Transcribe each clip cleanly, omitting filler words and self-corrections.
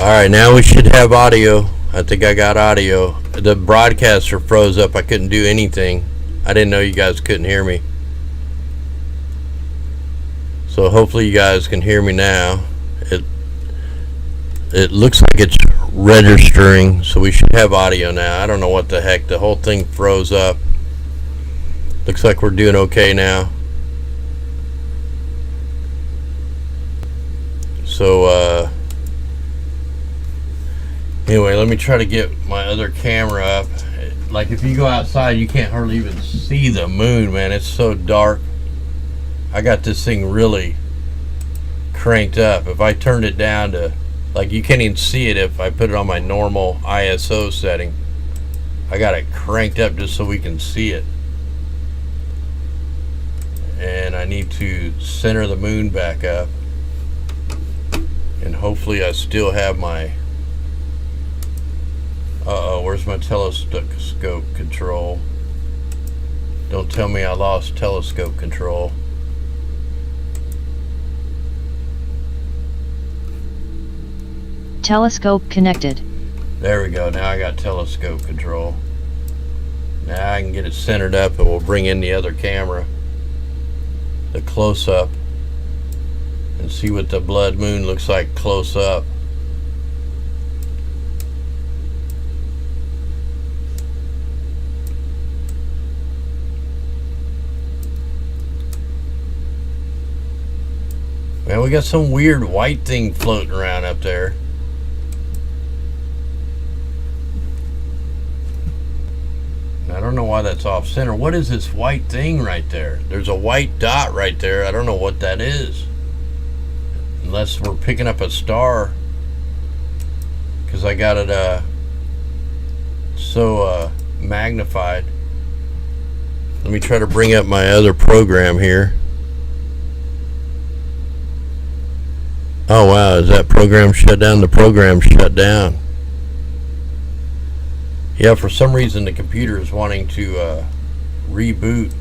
Alright, now we should have audio. I think I got audio. The broadcaster froze up. I couldn't do anything. I didn't know you guys couldn't hear me. So hopefully you guys can hear me now. It looks like it's registering, so we should have audio now. I don't know what the heck. The whole thing froze up. Looks like we're doing okay now. So, anyway, let me try to get my other camera up. Like, if you go outside, you can't hardly even see the moon, man. It's so dark. I got this thing really cranked up. If I turned it down to, like, you can't even see it if I put it on my normal ISO setting. I got it cranked up just so we can see it. And I need to center the moon back up. And hopefully I still have my... Uh-oh, where's my telescope control? Don't tell me I lost telescope control. Telescope connected. There we go. Now I got telescope control. Now I can get it centered up and we'll bring in the other camera, the close-up, and see what the blood moon looks like close up. Man, we got some weird white thing floating around up there. I don't know why that's off center. What is this white thing right there? There's a white dot right there. I don't know what that is. Unless we're picking up a star. Because I got it so magnified. Let me try to bring up my other program here. Oh wow, is that program shut down? The program shut down. Yeah, for some reason the computer is wanting to reboot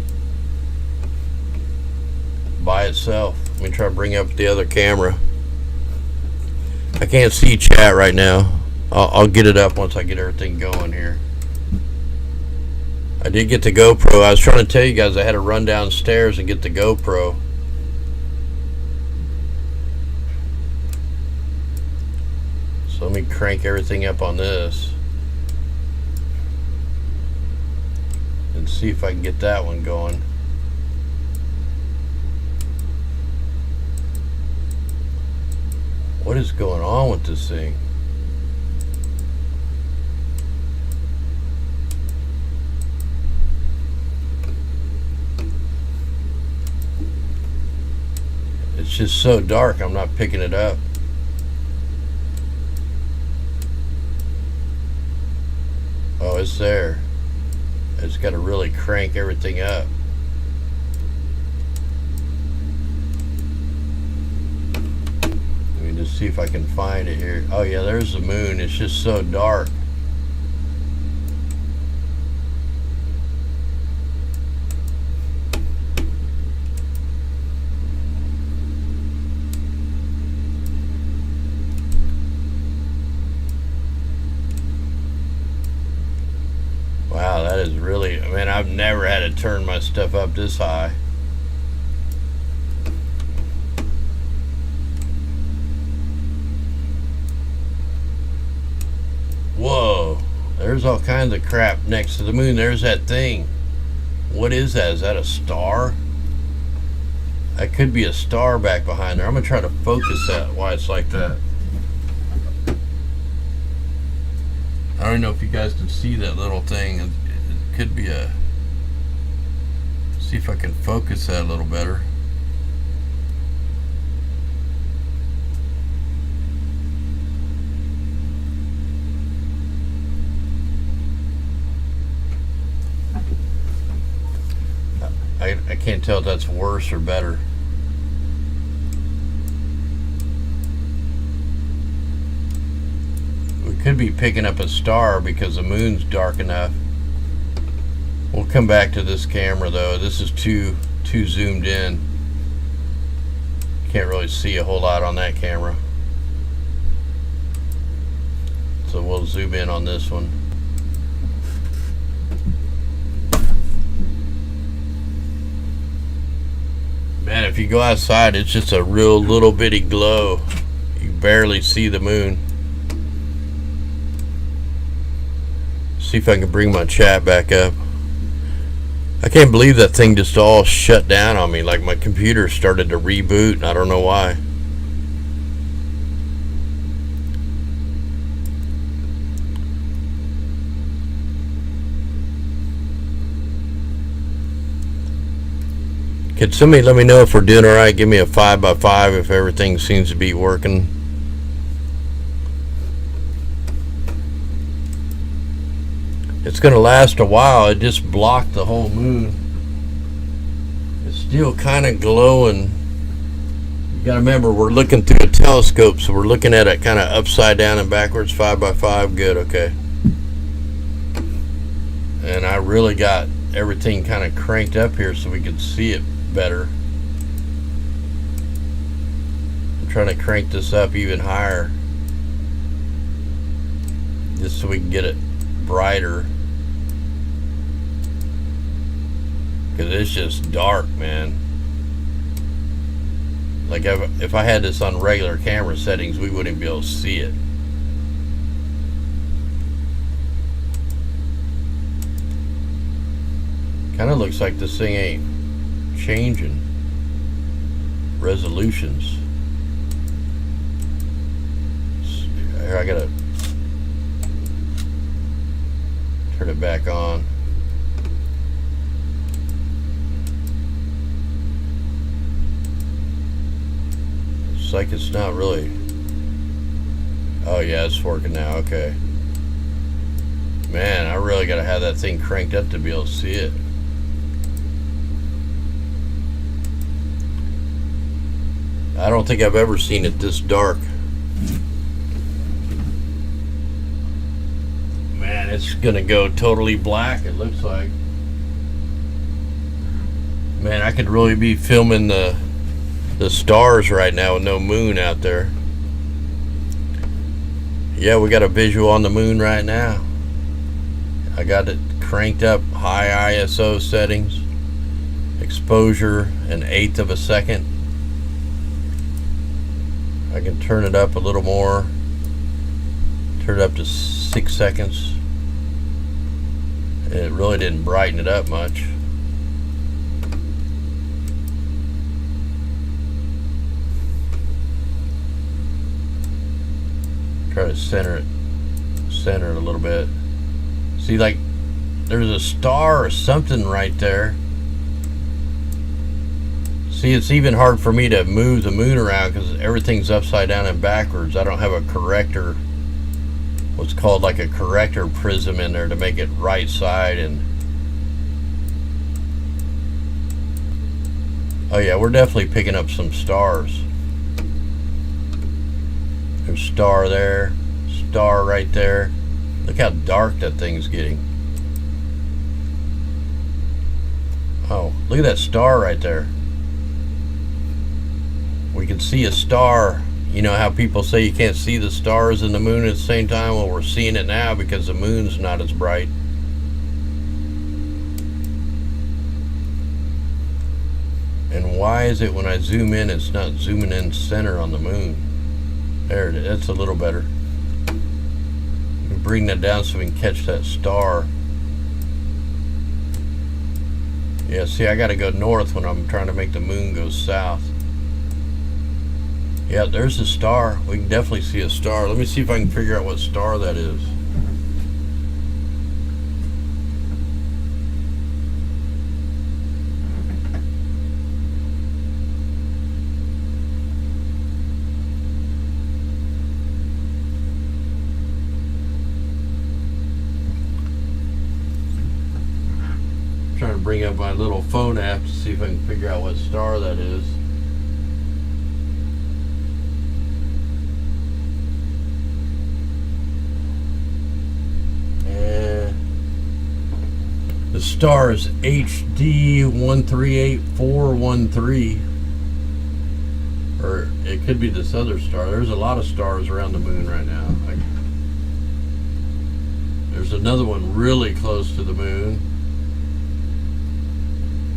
by itself. Let me try to bring up the other camera. I can't see chat right now. I'll get it up once I get everything going here. I did get the GoPro. I was trying to tell you guys I had to run downstairs and get the GoPro. So let me crank everything up on this and see if I can get that one going. What is going on with this thing? It's just so dark, I'm not picking it up. Oh, it's there. It's got to really crank everything up. Let me just see if I can find it here. Oh yeah, there's the moon. It's just so dark. Wow, that is really, I mean, I've never had to turn my stuff up this high. Whoa, there's all kinds of crap next to the moon. There's that thing. What is that? Is that a star? That could be a star back behind there. I'm going to try to focus that, why it's like that. I don't know if you guys can see that little thing. It could be a... See if I can focus that a little better. I can't tell if that's worse or better. We could be picking up a star because the moon's dark enough. We'll come back to this camera though. This is too zoomed in. Can't really see a whole lot on that camera. So we'll zoom in on this one. Man, if you go outside, it's just a real little bitty glow. You barely see the moon. See if I can bring my chat back up. I can't believe that thing just all shut down on me. Like my computer started to reboot, and I don't know why. Could somebody let me know if we're doing all right? Give me a 5x5 if everything seems to be working. It's going to last a while. It just blocked the whole moon. It's still kind of glowing. You got to remember, we're looking through a telescope, so we're looking at it kind of upside down and backwards. 5x5, good, okay. And I really got everything kind of cranked up here so we could see it better. I'm trying to crank this up even higher, just so we can get it brighter, because it's just dark, man. Like if I had this on regular camera settings, we wouldn't be able to see it. Kind of looks like this thing ain't changing resolutions. Here, I gotta turn it back on. It's like it's not really. Oh yeah, it's working now. Okay. Man, I really gotta have that thing cranked up to be able to see it. I don't think I've ever seen it this dark. Man, it's gonna go totally black, it looks like. Man, I could really be filming the stars right now with no moon out there. Yeah, we got a visual on the moon right now. I got it cranked up, high ISO settings, exposure an 1/8 of a second. I can turn it up a little more, turn it up to 6 seconds. And it really didn't brighten it up much. Try to center it a little bit. See, like there's a star or something right there. See, it's even hard for me to move the moon around because everything's upside down and backwards. I don't have a corrector, what's called like a corrector prism in there to make it right side. And oh yeah, we're definitely picking up some stars. There's star there, star right there. Look how dark that thing's getting. Oh, look at that star right there. We can see a star. You know how people say you can't see the stars and the moon at the same time? Well, we're seeing it now because the moon's not as bright. And why is it when I zoom in, it's not zooming in center on the moon? There it is. That's a little better. Bring that down so we can catch that star. Yeah, see, I gotta go north when I'm trying to make the moon go south. Yeah, there's a star. We can definitely see a star. Let me see if I can figure out what star that is. I'm trying to bring up my little phone app to see if I can figure out what star that is. The star is HD 138413, or it could be this other star. There's a lot of stars around the moon right now. There's another one really close to the moon,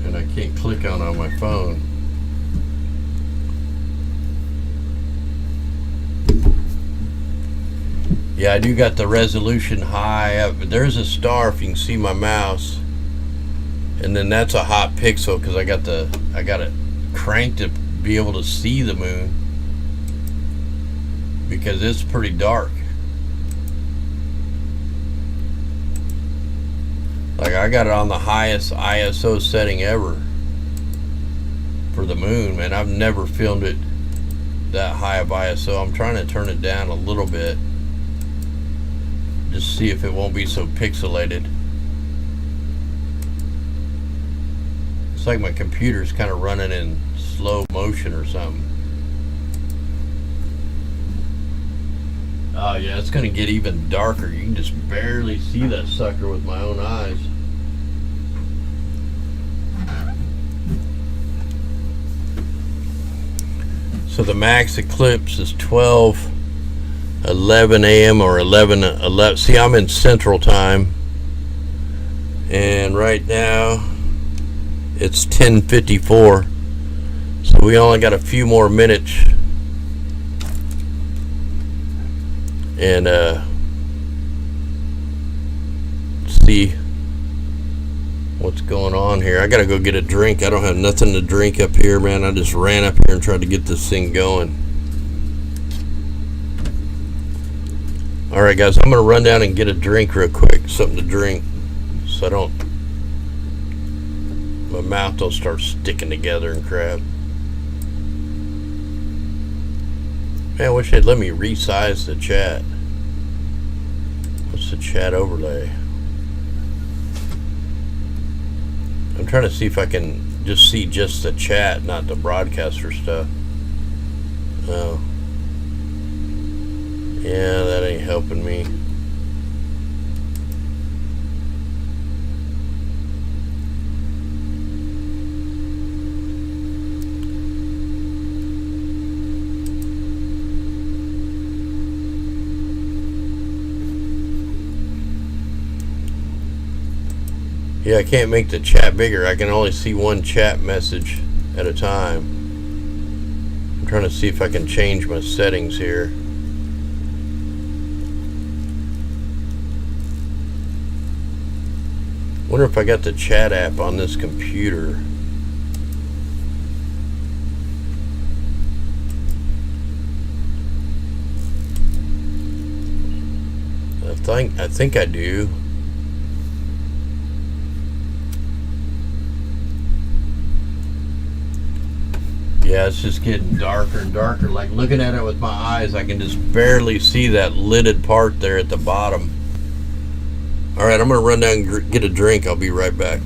and I can't click on my phone. Yeah, I do got the resolution high up. There's a star if you can see my mouse, and then that's a hot pixel because I got it cranked to be able to see the moon because it's pretty dark. Like, I got it on the highest ISO setting ever for the moon, man. I've never filmed it that high of ISO. I'm trying to turn it down a little bit, just see if it won't be so pixelated. It's like my computer's kind of running in slow motion or something. Oh yeah, it's gonna get even darker. You can just barely see that sucker with my own eyes. So the max eclipse is 12:11 a.m. or 11:11. See, I'm in Central Time, and right now it's 10:54. So we only got a few more minutes, and see what's going on here. I gotta go get a drink. I don't have nothing to drink up here, man. I just ran up here and tried to get this thing going. Alright guys, I'm gonna run down and get a drink real quick, something to drink, so my mouth don't start sticking together and crap. Man, I wish they'd let me resize the chat. What's the chat overlay? I'm trying to see if I can just see just the chat, not the broadcaster stuff. Oh. Yeah, that ain't helping me. Yeah, I can't make the chat bigger. I can only see one chat message at a time. I'm trying to see if I can change my settings here. Wonder if I got the chat app on this computer. I think I do. Yeah, it's just getting darker and darker. Like, looking at it with my eyes, I can just barely see that lidded part there at the bottom. Alright, I'm going to run down and get a drink. I'll be right back.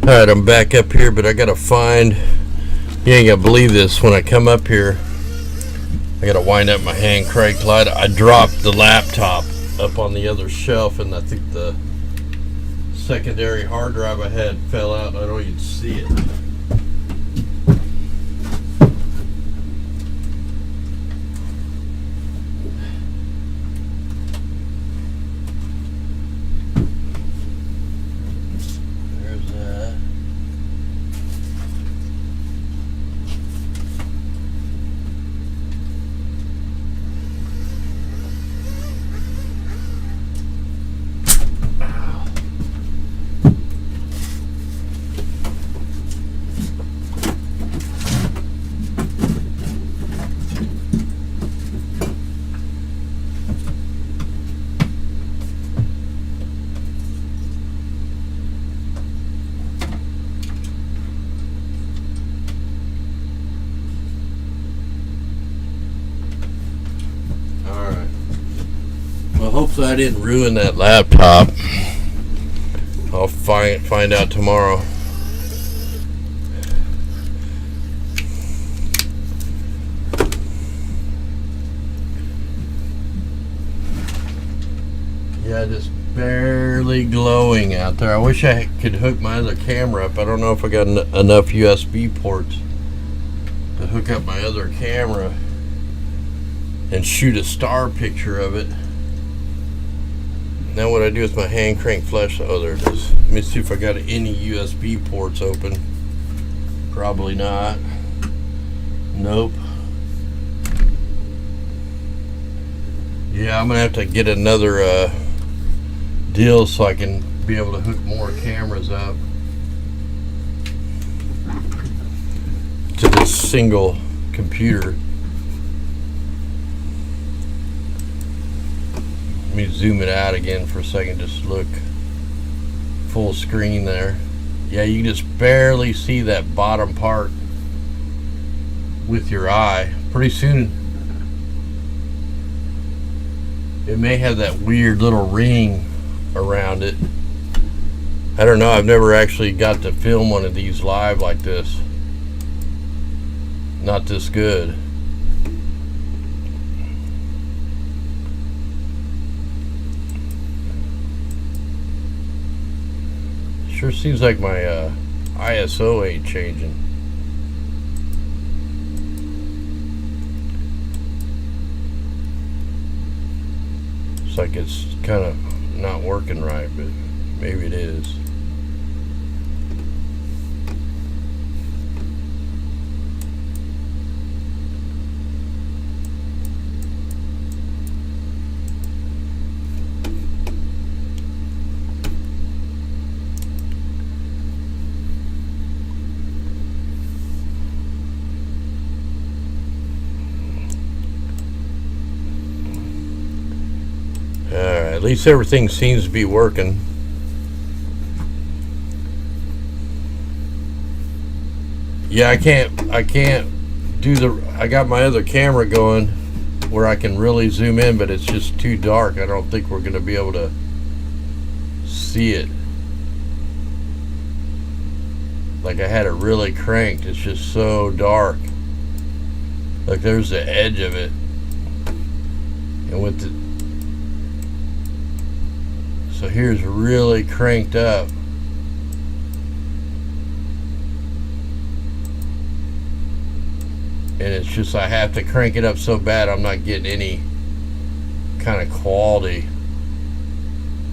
Alright, I'm back up here, but I gotta find, you ain't gonna believe this, when I come up here I gotta wind up my hand crank light. I dropped the laptop up on the other shelf, and I think the secondary hard drive I had fell out and I don't even see it. Hopefully I didn't ruin that laptop. I'll find out tomorrow. Yeah, just barely glowing out there. I wish I could hook my other camera up. I don't know if I got enough USB ports to hook up my other camera and shoot a star picture of it. Now what I do with my hand crank flashlight, oh there it is. Let me see if I got any USB ports open. Probably not. Nope. Yeah, I'm gonna have to get another deal so I can be able to hook more cameras up to this single computer. Let me zoom it out again for a second, just look full screen there. Yeah, you can just barely see that bottom part with your eye. Pretty soon it may have that weird little ring around it. I don't know, I've never actually got to film one of these live like this. Not this good. Sure seems like my ISO ain't changing. It's like it's kind of not working right, but maybe it is. At least everything seems to be working. Yeah, I can't do I got my other camera going where I can really zoom in, but it's just too dark. I don't think we're gonna be able to see it. Like I had it really cranked. It's just so dark. Like there's the edge of it. And with the so here's really cranked up. And it's just I have to crank it up so bad I'm not getting any kind of quality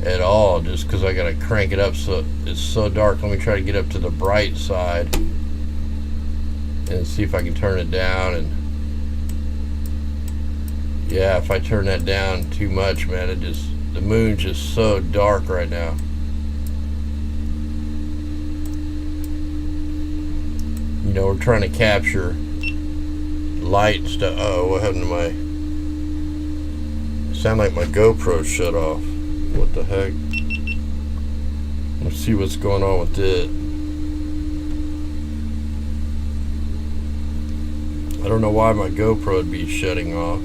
at all, just because I gotta crank it up so it's so dark. Let me try to get up to the bright side and see if I can turn it down. And yeah, if I turn that down too much, man, the moon's just so dark right now. You know, we're trying to capture light stuff. Oh, what happened to my... Sound like my GoPro shut off. What the heck? Let's see what's going on with it. I don't know why my GoPro would be shutting off.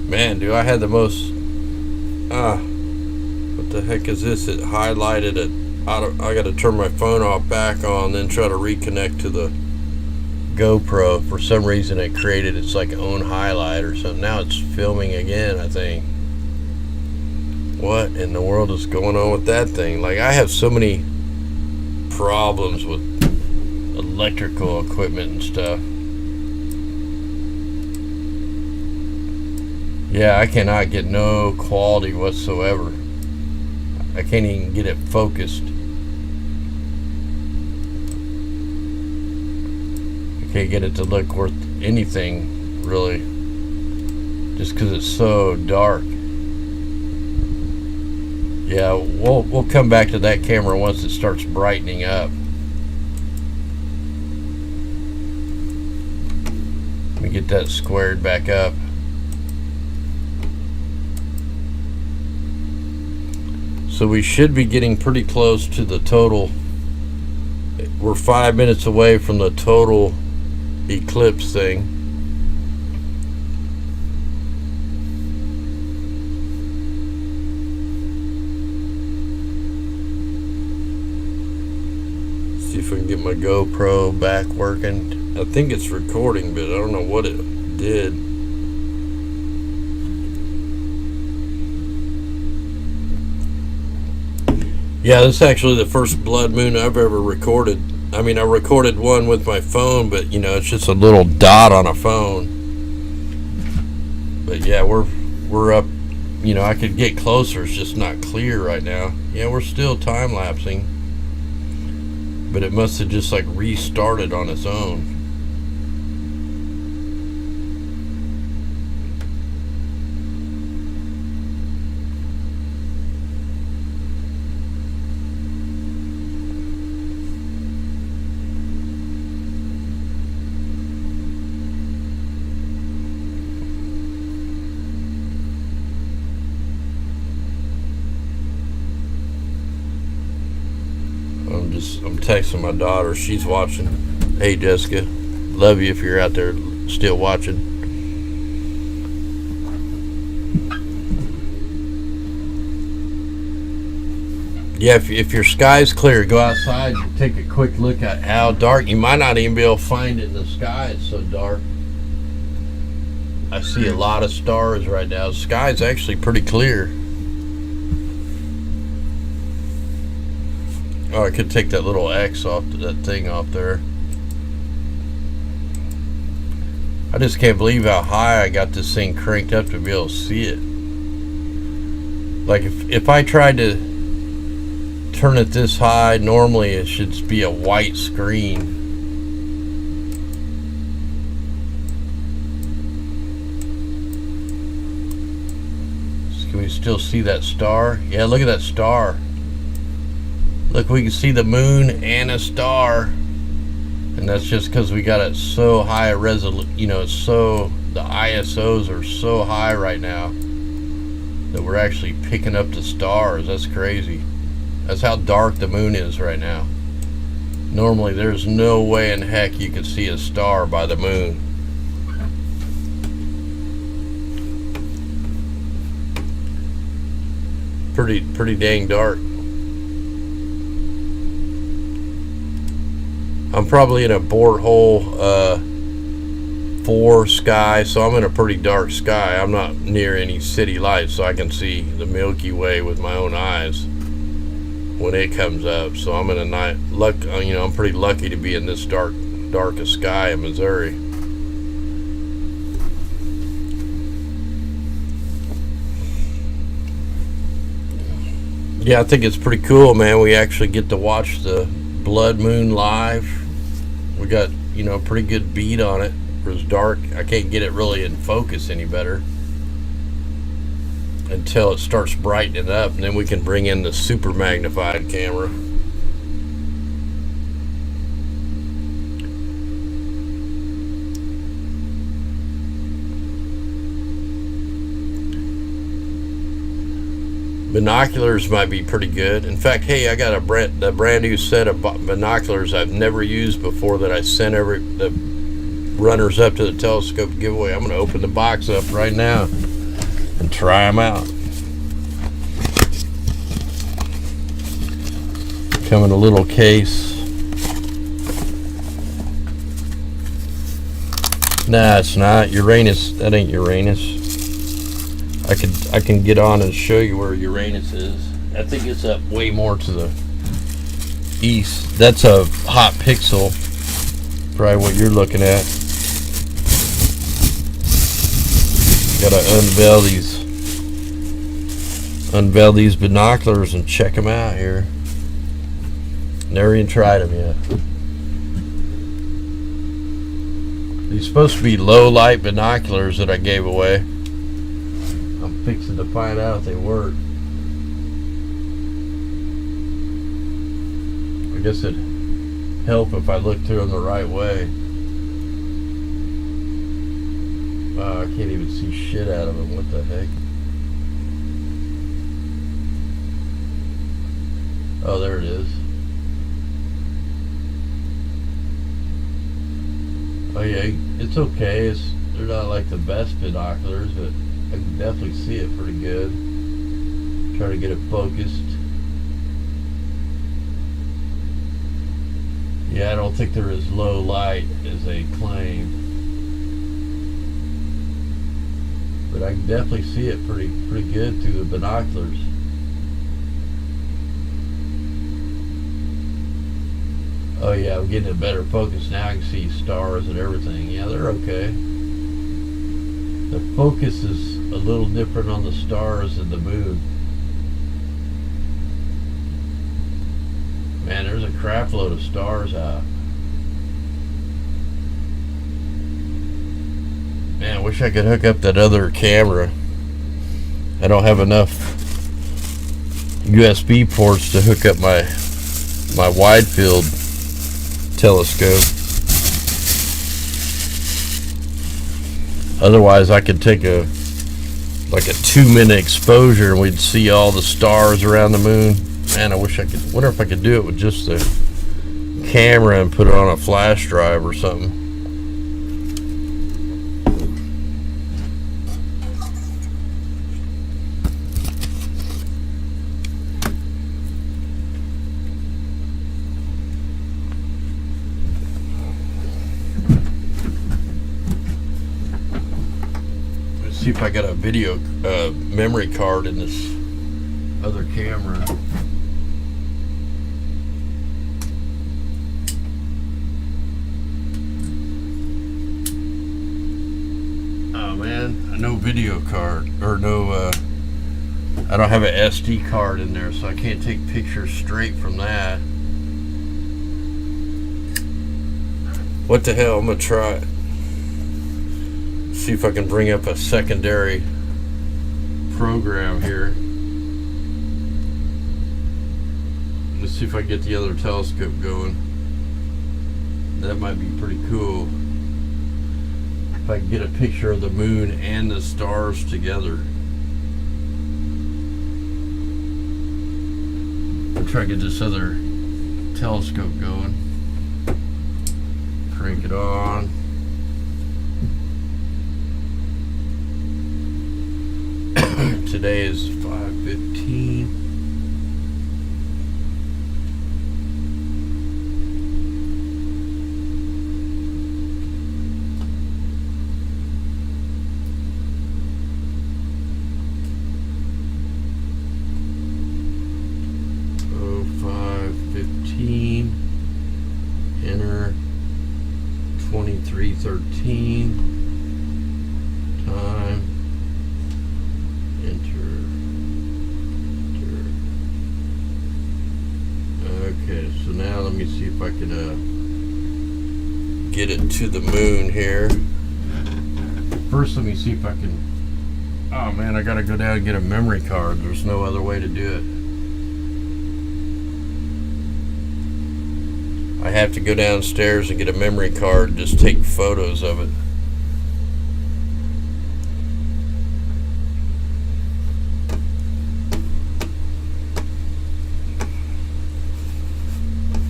Man, dude, I had the most... what the heck is this? It highlighted a I got to turn my phone off back on, then try to reconnect to the GoPro. For some reason it created its like own highlight or something. Now it's filming again, I think. What in the world is going on with that thing? Like, I have so many problems with electrical equipment and stuff. Yeah, I cannot get no quality whatsoever. I can't even get it focused. I can't get it to look worth anything, really. Just because it's so dark. Yeah, we'll come back to that camera once it starts brightening up. Let me get that squared back up. So we should be getting pretty close to the total. We're 5 minutes away from the total eclipse thing. See if we can get my GoPro back working. I think it's recording, but I don't know what it did. Yeah, this is actually the first blood moon I've ever recorded. I mean, I recorded one with my phone, but you know, it's just a little dot on a phone. But yeah, we're up. You know, I could get closer. It's just not clear right now. Yeah, we're still time lapsing, but it must have just like restarted on its own. I'm texting my daughter. She's watching. Hey, Jessica. Love you if you're out there still watching. Yeah, if your sky's clear, go outside and take a quick look at how dark. You might not even be able to find it in the sky. It's so dark. I see a lot of stars right now. The sky's actually pretty clear. Oh, I could take that little X off, that thing off there. I just can't believe how high I got this thing cranked up to be able to see it. Like if I tried to turn it this high, normally it should be a white screen. Can we still see that star? Yeah, look at that star. Look, we can see the moon and a star, and that's just because we got it so high a resolution. You know, it's so, the ISOs are so high right now that we're actually picking up the stars. That's crazy. That's how dark the moon is right now. Normally, there's no way in heck you could see a star by the moon. Pretty dang dark. I'm probably in a borehole 4 sky, so I'm in a pretty dark sky. I'm not near any city lights, so I can see the Milky Way with my own eyes when it comes up. So I'm in a night luck. You know, I'm pretty lucky to be in this darkest sky in Missouri. Yeah, I think it's pretty cool, man. We actually get to watch the blood moon live. We got, you know, a pretty good beat on it. It's dark. I can't get it really in focus any better until it starts brightening up, and then we can bring in the super magnified camera. Binoculars might be pretty good. In fact, hey, I got a brand new set of binoculars I've never used before that I sent the runners up to the telescope giveaway. I'm going to open the box up right now and try them out. Come in a little case. Nah, it's not Uranus. That ain't Uranus. I can get on and show you where Uranus is. I think it's up way more to the east. That's a hot pixel. Probably what you're looking at. Gotta unveil these binoculars and check them out here. Never even tried them yet. These supposed to be low light binoculars that I gave away. I'm fixing to find out if they work. I guess it'd help if I look through them the right way. Wow, I can't even see shit out of them. What the heck? Oh, there it is. Oh yeah, it's okay. They're not like the best binoculars, but I can definitely see it pretty good. Try to get it focused. Yeah, I don't think they're as low light as they claim, but I can definitely see it pretty good through the binoculars. Oh yeah, I'm getting a better focus now. I can see stars and everything. Yeah, they're okay. The focus is a little different on the stars and the moon. Man, there's a crap load of stars out. Man, I wish I could hook up that other camera. I don't have enough USB ports to hook up my wide field telescope. Otherwise I could take a 2-minute exposure and we'd see all the stars around the moon. Man, I wish I could. Wonder if I could do it with just the camera and put it on a flash drive or something. See if I got a video memory card in this other camera. Oh man, no video card, or no, I don't have an SD card in there, so I can't take pictures straight from that. What the hell, I'm gonna try it. See if I can bring up a secondary program here. Let's see if I get the other telescope going. That might be pretty cool. If I can get a picture of the moon and the stars together. I'll try to get this other telescope going. Crank it on. Today is 5:15. Oh, 5:15. Enter 23:13. Time. Okay, so now let me see if I can get it to the moon here. First, let me see if I can. Oh man, I gotta go down and get a memory card. There's no other way to do it. I have to go downstairs and get a memory card and just take photos of it.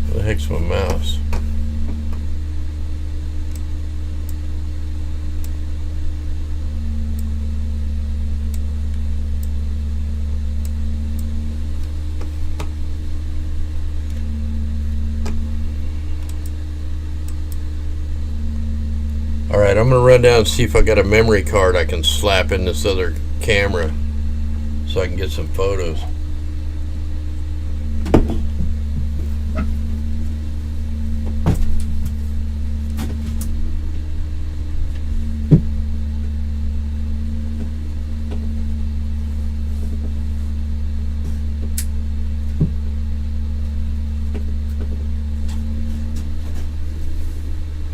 What the heck's my mouse? Alright, I'm gonna run down and see if I got a memory card I can slap in this other camera so I can get some photos.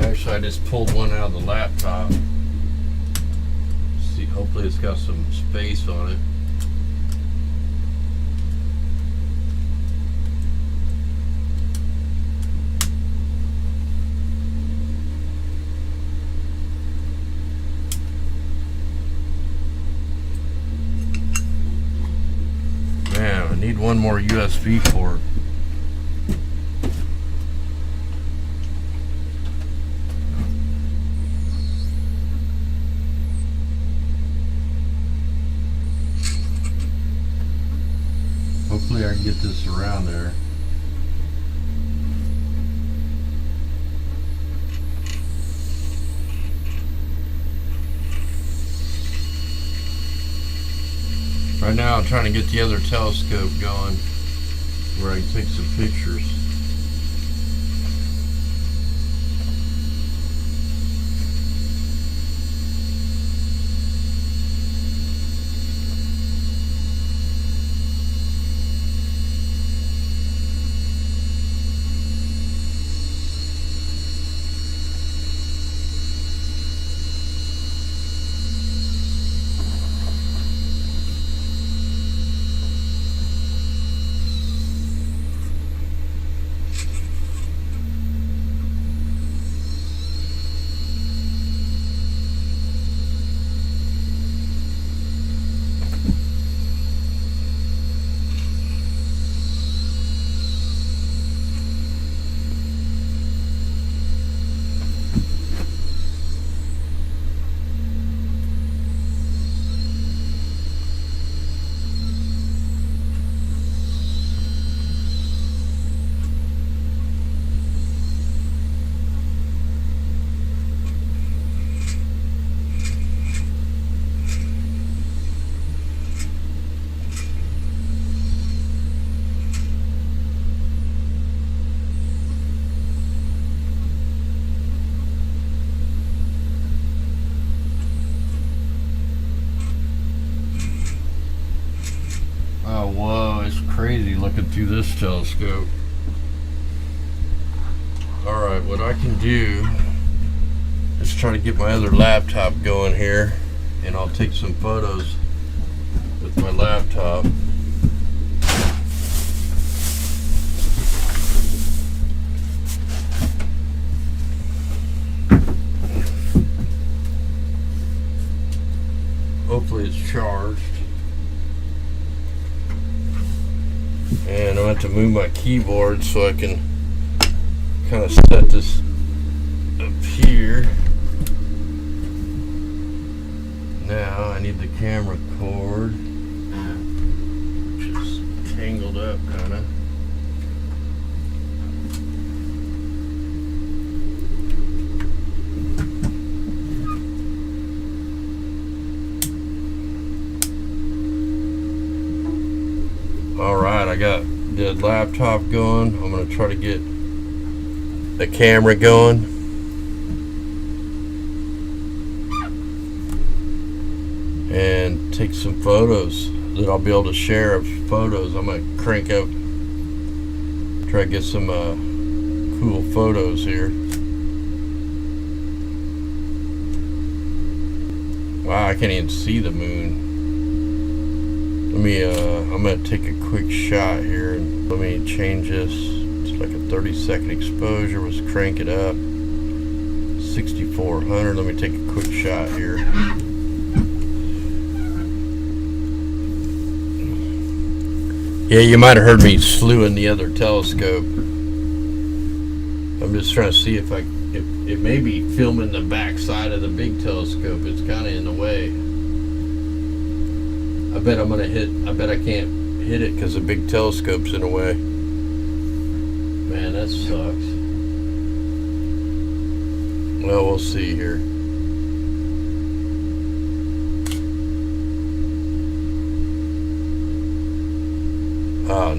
Actually, I just pulled one out of the laptop. See, hopefully it's got some space on it. Man, I need one more USB port. Hopefully I can get this around there. Right now I'm trying to get the other telescope going where I can take some pictures. Oh, whoa, it's crazy looking through this telescope. Alright, what I can do is try to get my other laptop going here, and I'll take some photos with my laptop. Hopefully it's charged. And I'm going to have to move my keyboard so I can kind of set this up here. Now I need the camera cord, which is tangled up kind of. Alright, I got the laptop going. I'm going to try to get the camera going. And take some photos that I'll be able to share of photos. I'm going to crank up, try to get some cool photos here. Wow, I can't even see the moon. Let me, I'm going to take a quick shot here, and let me change this. It's like a 30-second exposure. Let's crank it up. 6400. Let me take a quick shot here. Yeah, you might have heard me slewing the other telescope. I'm just trying to see if it may be filming the back side of the big telescope. It's kind of in the way. I bet I can't hit it because the big telescope's in the way. Man, that sucks. Well, we'll see here.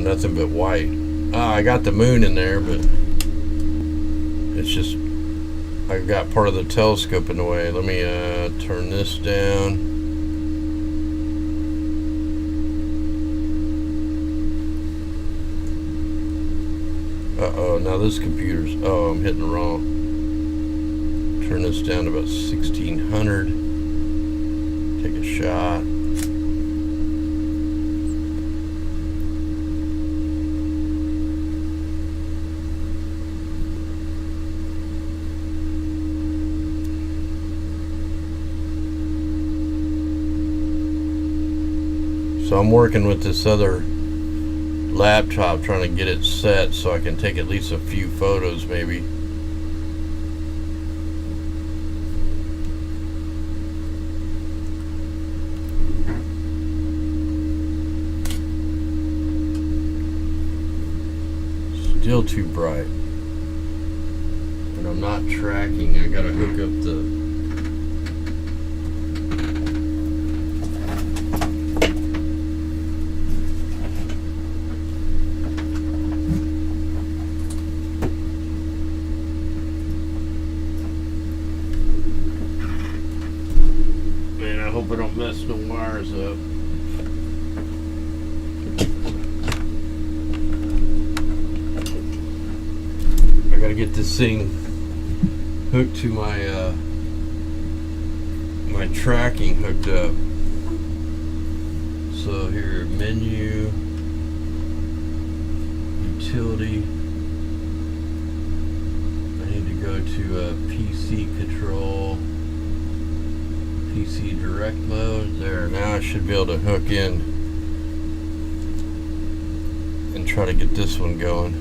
nothing but white. I got the moon in there, but it's just I've got part of the telescope in the way. Let me turn this down. Uh-oh, now this computer's, oh, I'm hitting the wrong. Turn this down to about 1600. Take a shot. So I'm working with this other laptop trying to get it set so I can take at least a few photos maybe. Still too bright. And I'm not tracking. I gotta hook up the hope I don't mess no wires up. I gotta get this thing hooked to my my tracking hooked up. So here, menu, utility. I need to go to PC control. PC direct mode. There, now I should be able to hook in and try to get this one going.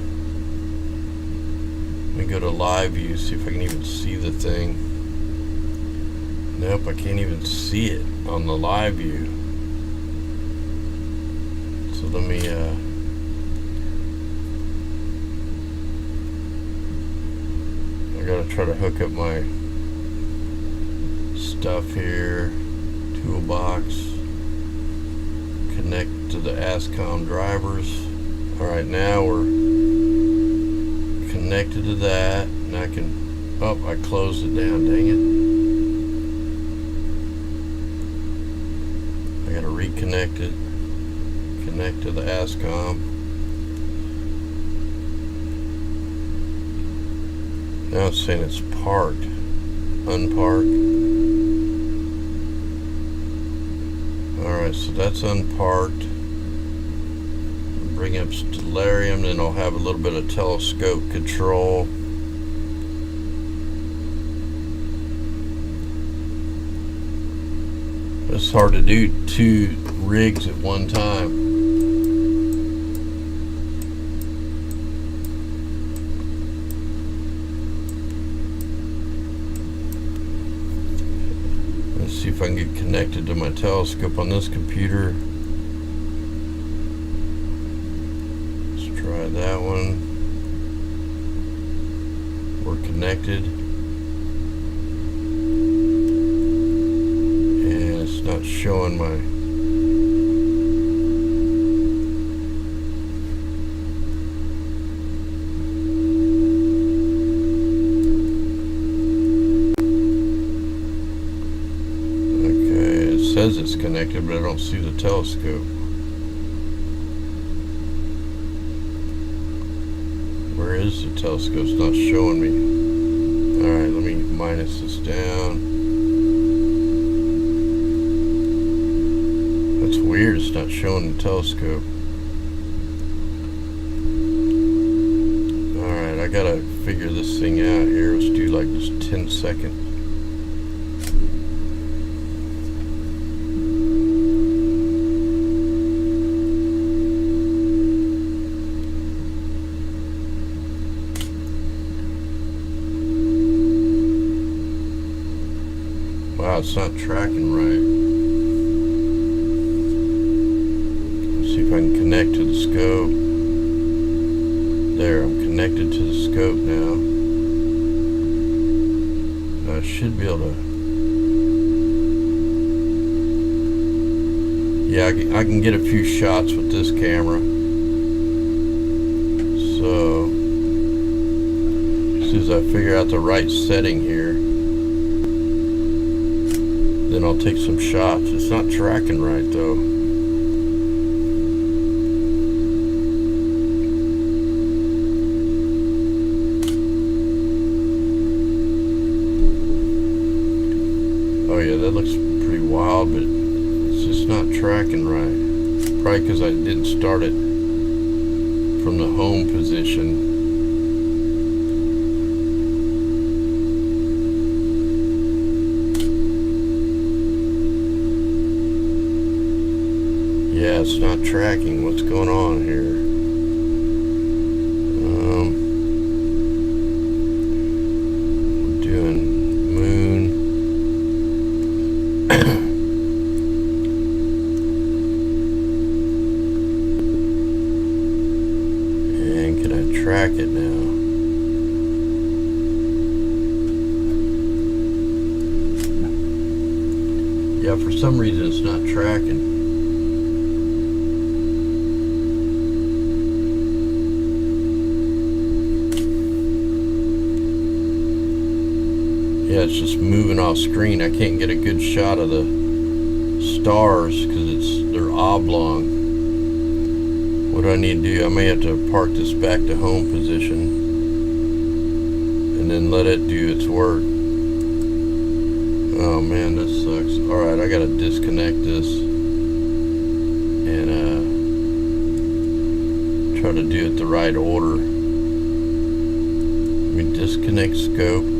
Let me go to live view, see if I can even see the thing. Nope, I can't even see it on the live view. So let me I gotta try to hook up my stuff here, toolbox, connect to the ASCOM drivers. Alright, now we're connected to that, and I can, oh, I closed it down, dang it. I gotta reconnect it, connect to the ASCOM. Now it's saying it's parked, unparked. Alright, so that's unparked. Bring up stellarium, then I'll have a little bit of telescope control. It's hard to do two rigs at one time. See if I can get connected to my telescope on this computer. Let's try that one. We're connected. And it's not showing my... It says it's connected, but I don't see the telescope. Where is the telescope? It's not showing me. Alright, let me minus this down. That's weird, it's not showing the telescope. Alright, I gotta figure this thing out here. Let's do like just 10 seconds. Wow, it's not tracking right. Let's see if I can connect to the scope. There, I'm connected to the scope now. I should be able to... Yeah, I can get a few shots with this camera. So as soon as I figure out the right setting here, then I'll take some shots. It's not tracking right though. Oh yeah, that looks pretty wild, but it's just not tracking right. Probably because I didn't start it from the home position. Yeah, it's not tracking. What's going on here? We're doing moon. And can I track it now? Yeah, for some reason it's not tracking. Yeah, it's just moving off screen. I can't get a good shot of the stars because they're oblong. What do I need to do? I may have to park this back to home position and then let it do its work. Oh man, that sucks. Alright, I gotta disconnect this and try to do it the right order. Let me disconnect scope.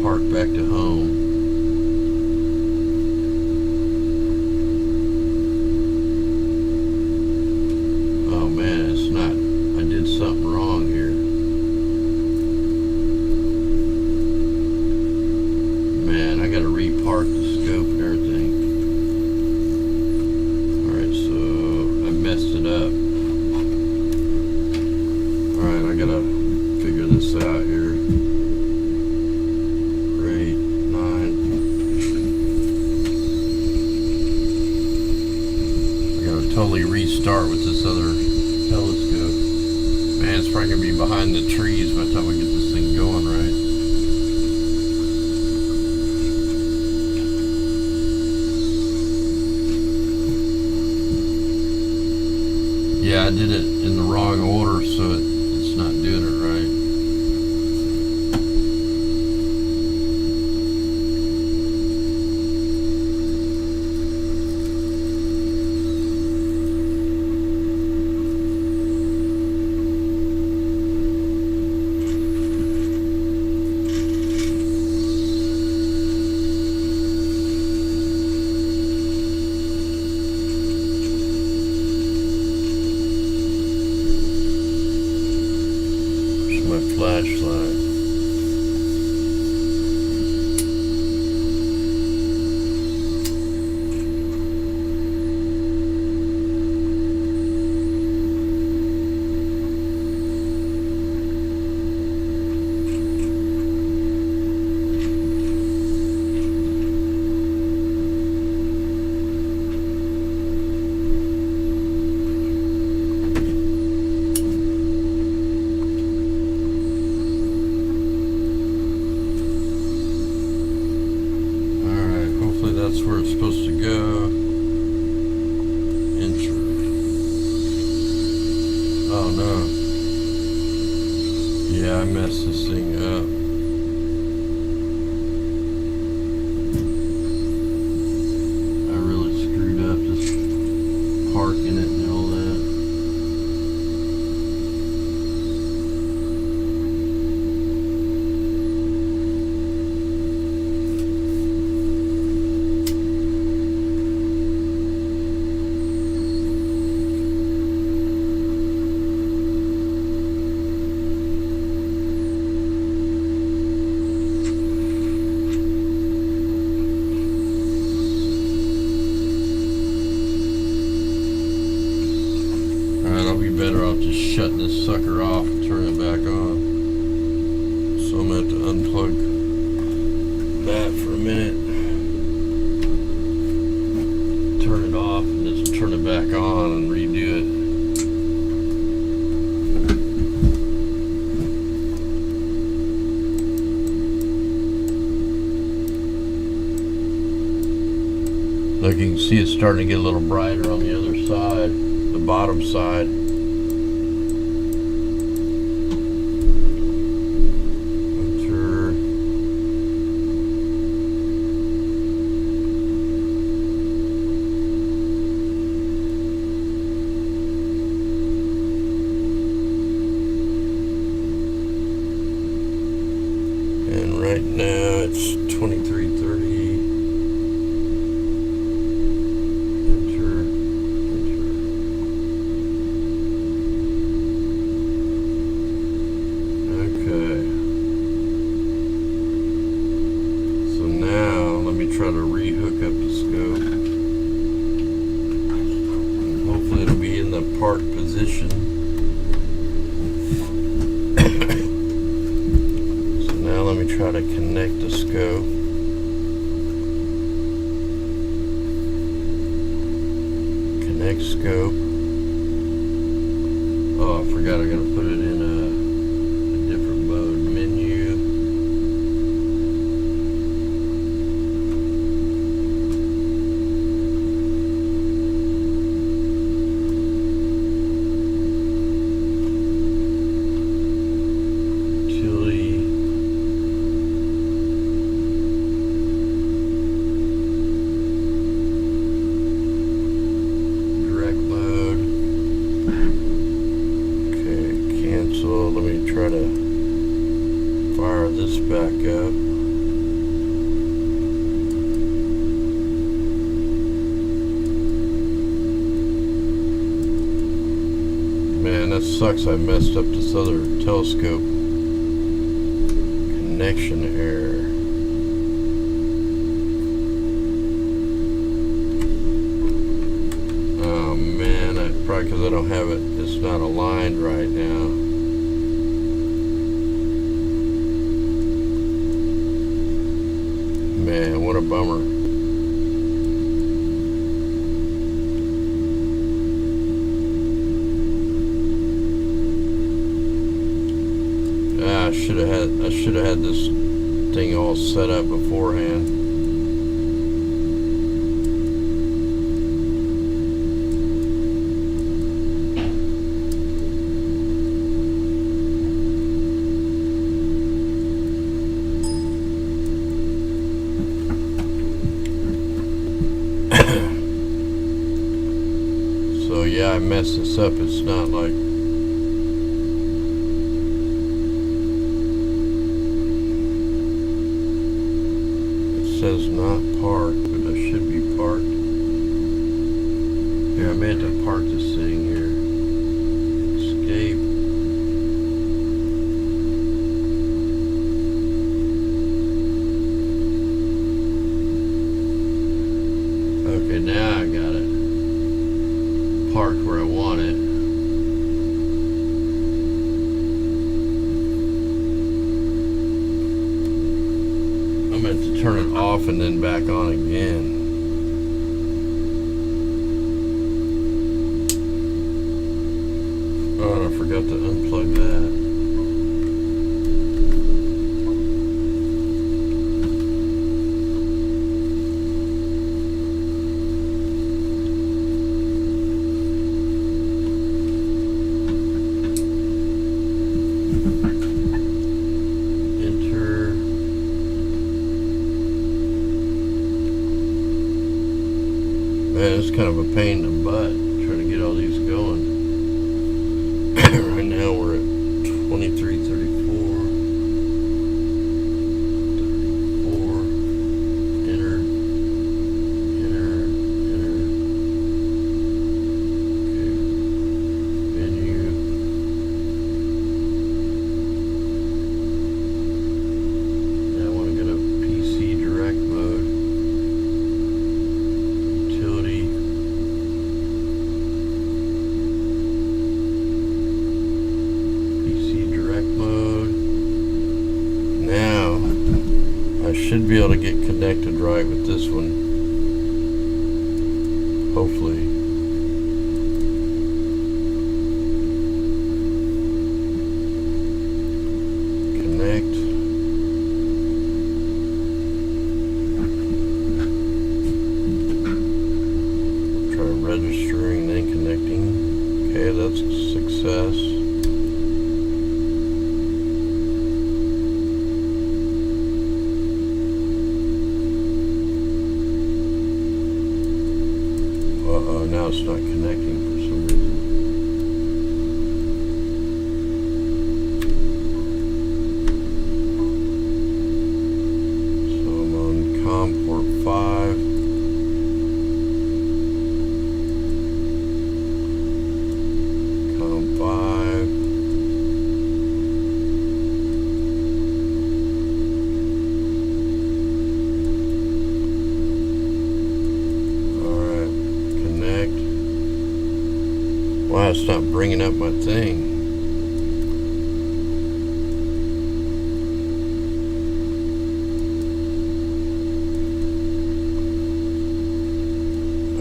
Park back to home. Oh man, it's not. I did something wrong here. Man, I gotta repark the scope and everything. Alright, so I messed it up. Alright, I gotta figure this out here. Totally restart with this other telescope. Man, it's probably gonna be behind the trees by the time we get this thing going right. Yeah, I did it in the wrong order, so it's not doing it right. My flashlight. That's where it's supposed to go. Enter. Oh no. Yeah, I messed this thing up. I really screwed up just parking it and all that. I'll be better off just shutting this sucker off and turning it back on. So I'm going to have to unplug that for a minute. back on and redo it. Look, you can see it's starting to get a little brighter on the other side, the bottom side. And right now it's 23:30. Try to re-hook up the scope. And hopefully it'll be in the park position. So now let me try to connect the scope. Connect scope. Oh, I forgot I gotta put it in a different mode. Menu. Let me try to fire this back up. Man, that sucks. I messed up this other telescope. Connection error. Oh man, probably because I don't have it. It's not aligned right now. Man, what a bummer. I should have had this thing all set up beforehand. So yeah, I messed this up. It's not like it says not parked, but I should be parked. Here, I may have to park this thing here. Escape. Okay, now I got it parked where I want it. I meant to turn it off and then back on again. Oh, and I forgot to unplug that. Man, it's kind of a pain in the butt trying to get all these going. Right now we're at 23:34. 34. Enter. Enter. Okay. Menu. Now I want to go to PC direct mode. Should be able to get connected right with this one, hopefully. it's not bringing up my thing.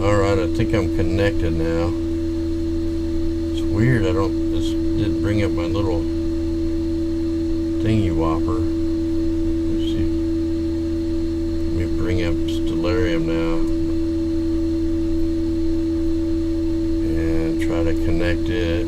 Alright, I think I'm connected now. It's weird, this didn't bring up my little thingy whopper. Let's see. Let me bring up Stellarium now. And try to connect it.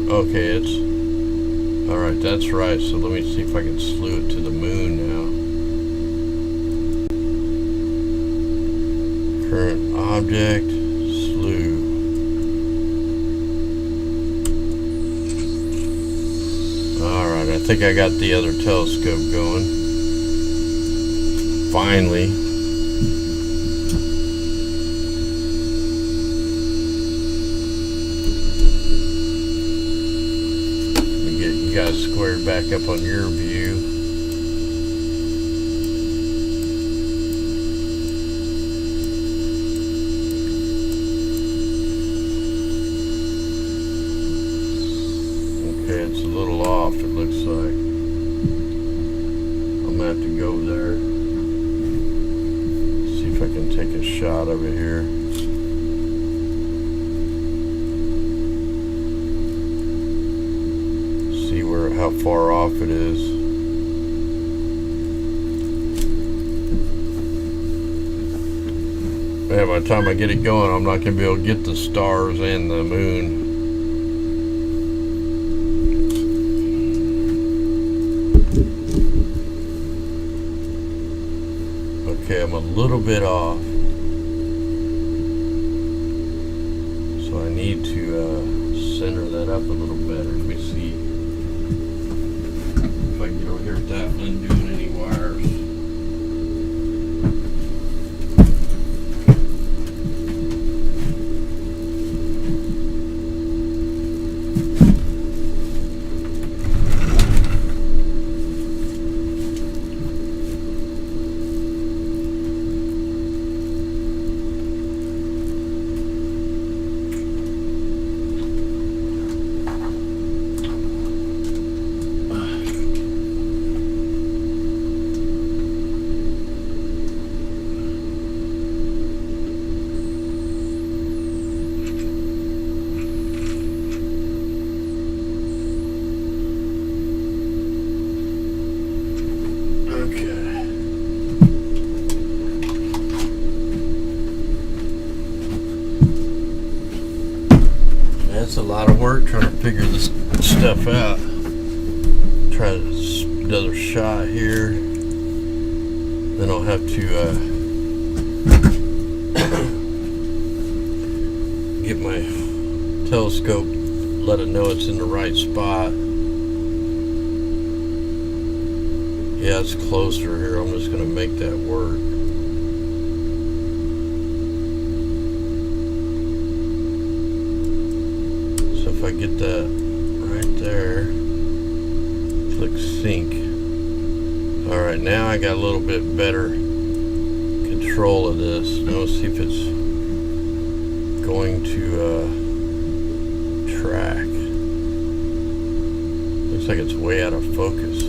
Okay, it's alright, that's right. So let me see if I can slew it to the moon now. Current object, slew. Alright, I think I got the other telescope going. Finally. Squared back up on your view. Okay, it's a little off, it looks like. I'm gonna have to go there. See if I can take a shot over here. How far off it is. Man, by the time I get it going, I'm not going to be able to get the stars and the moon. Okay, I'm a little bit off. So I need to center that up a little better. Let me see. If I can get over here without undoing any wires. That's a lot of work trying to figure this stuff out. Try another shot here. Then I'll have to get my telescope, let it know it's in the right spot. Yeah, it's closer here. I'm just going to make that work. If I get that right there, click sync. Alright, now I got a little bit better control of this. Now let's see if it's going to track. Looks like it's way out of focus.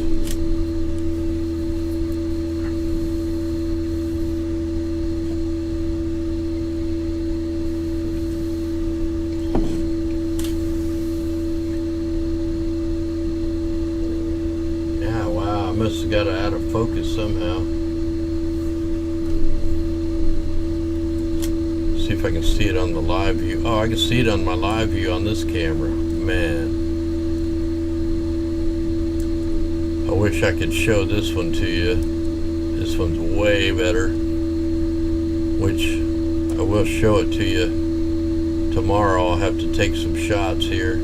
Must have got it out of focus somehow. See if I can see it on the live view. Oh, I can see it on my live view on this camera. Man, I wish I could show this one to you. This one's way better, which I will show it to you tomorrow. I'll have to take some shots here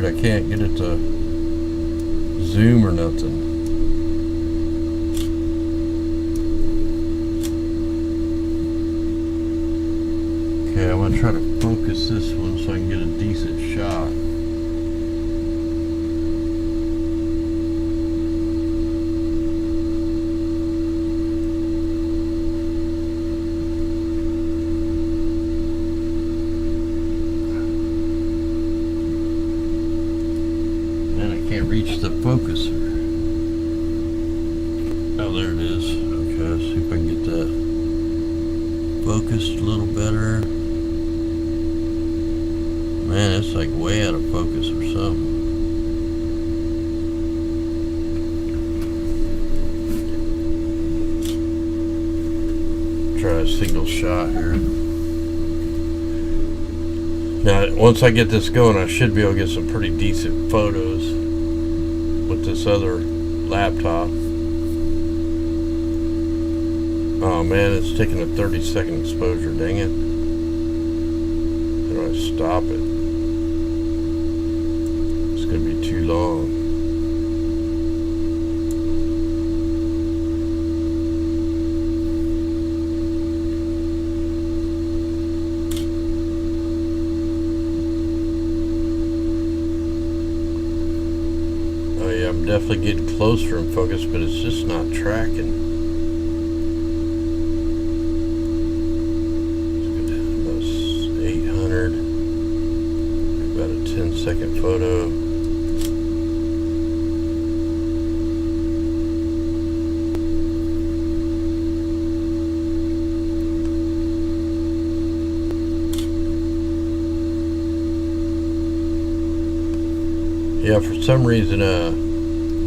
I can't get it to zoom or nothing. Okay, I'm gonna try to focus this one so I can get a decent shot. Reach the focuser. Oh, there it is. Okay, let's see if I can get that focused a little better. Man, it's like way out of focus or something. Try a single shot here. Now, once I get this going, I should be able to get some pretty decent photos with this other laptop. Oh man, it's taking a 30-second exposure, dang it. How do I stop it? It's gonna be too long. I'm definitely getting closer in focus, but it's just not tracking. Let's go down about 800. About a 10-second photo. Yeah, for some reason,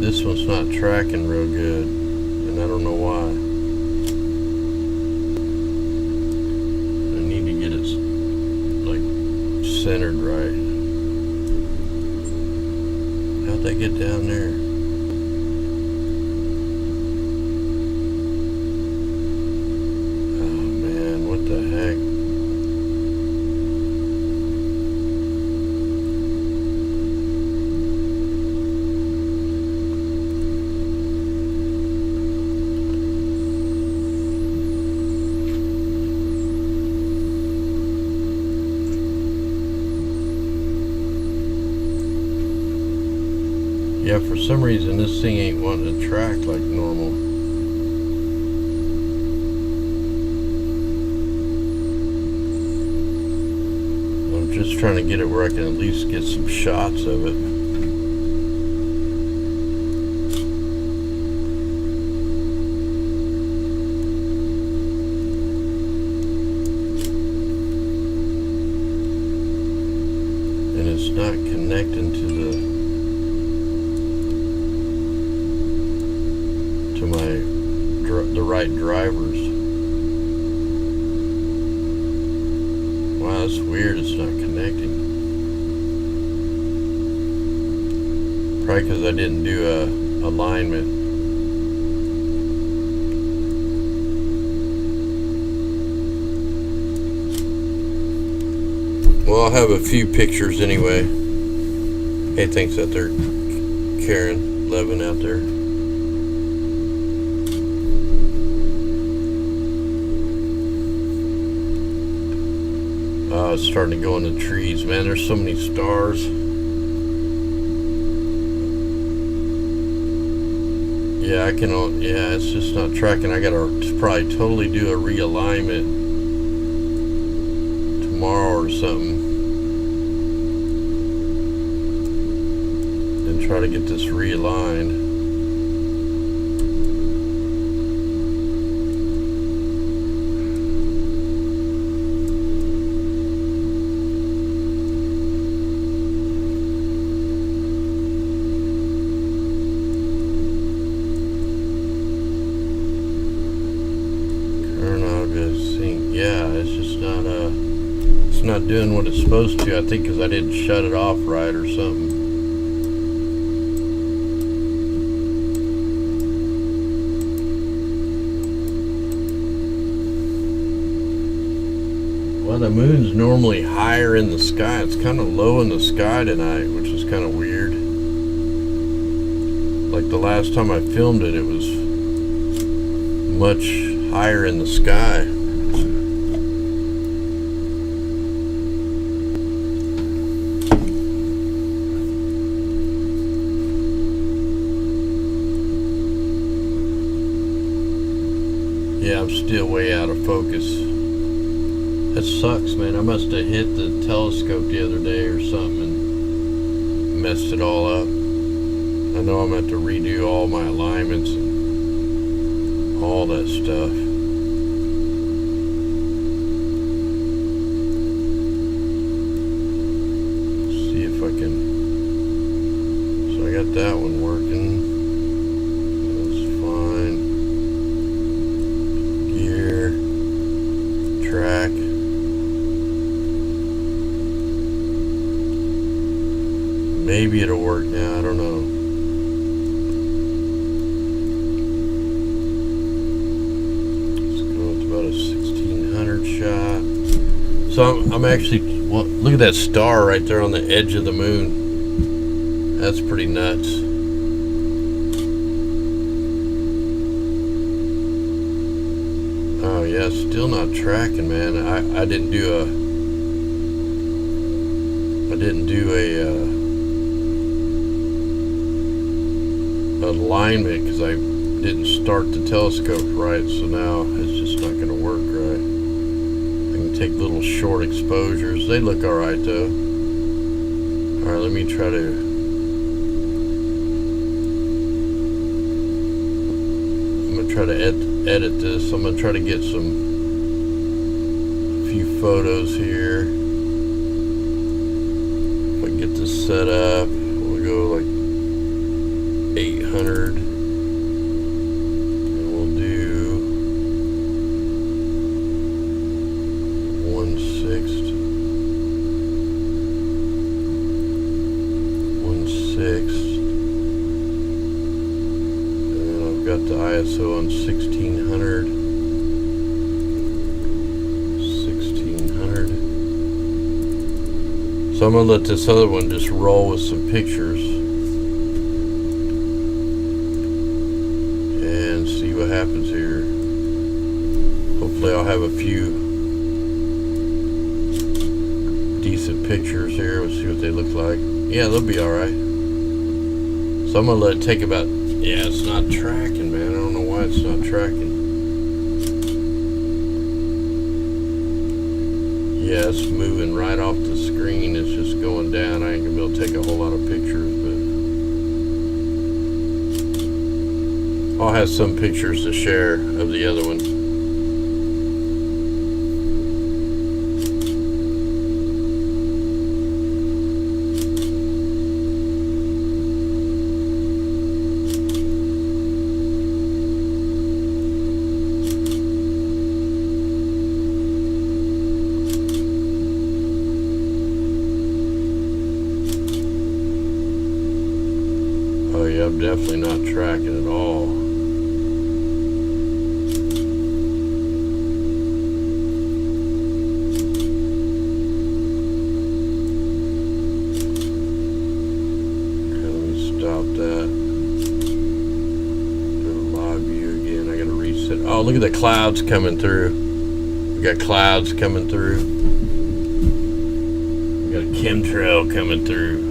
this one's not tracking real good, and I don't know why. I need to get it like centered right. How'd they get down there? Oh man, what the heck? Yeah, for some reason this thing ain't wanting to track like normal. I'm just trying to get it where I can at least get some shots of it. And it's not connecting to the right drivers. Wow, that's weird, it's not connecting. Probably because I didn't do a alignment. Well, I'll have a few pictures anyway. Hey, thanks out there, Karen Levin out there. It's starting to go in the trees, man. There's so many stars. Yeah, yeah, it's just not tracking. I gotta probably totally do a realignment tomorrow or something and try to get this realigned. Yeah, it's just not it's not doing what it's supposed to. I think because I didn't shut it off right or something. Well, the moon's normally higher in the sky. It's kind of low in the sky tonight, which is kind of weird. Like the last time I filmed it, it was much higher in the sky. Yeah, I'm still way out of focus. That sucks, man. I must have hit the telescope the other day or something and messed it all up. I know I'm going to have to redo all my alignments and all that stuff. See if I can. So I got that one working. That's fine. Gear. Track. Maybe it'll work now, I don't know. Let's go with about a 1600 shot. So I'm actually, well, look at that star right there on the edge of the moon. That's pretty nuts. Oh yeah, still not tracking, man. I didn't do a alignment because I didn't start the telescope right, so now it's just not going to work right. I can take little short exposures. They look alright though. Alright, let me try to edit this. I'm going to try to get a few photos here. If I can get this set up, we'll go like 800 and we'll do 1/6 and then I've got the ISO on 1600. So I'm gonna let this other one just roll with some pictures and see what happens here. Hopefully I'll have a few decent pictures here. We'll see what they look like. Yeah, they'll be alright. So I'm gonna let it take about, yeah, it's not tracking, man. I don't know why it's not tracking. Yeah, it's moving right off the screen. It's just going down. I ain't gonna be able to take a whole lot of pictures, but I'll have some pictures to share of the other one. Oh yeah, I'm definitely not tracking at all. Okay, let me stop that. Do a live view again. I gotta reset. Oh, look at the clouds coming through. We got clouds coming through. We got a chemtrail coming through.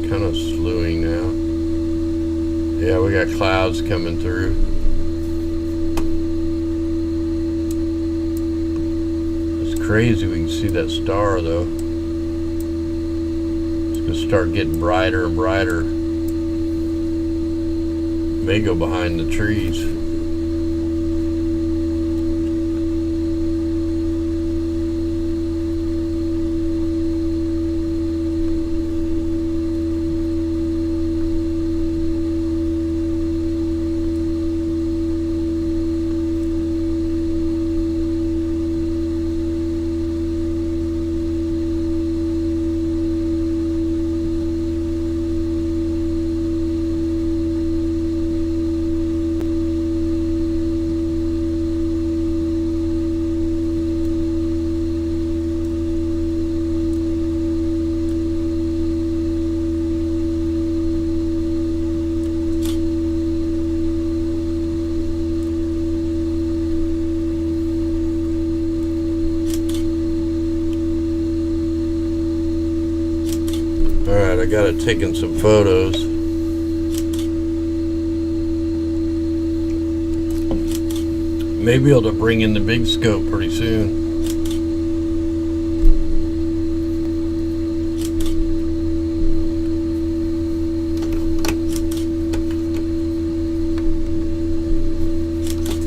Kind of slewing now. Yeah, we got clouds coming through. It's crazy. We can see that star though. It's gonna start getting brighter and brighter. May go behind the trees. I got it taking some photos. May be able to bring in the big scope pretty soon.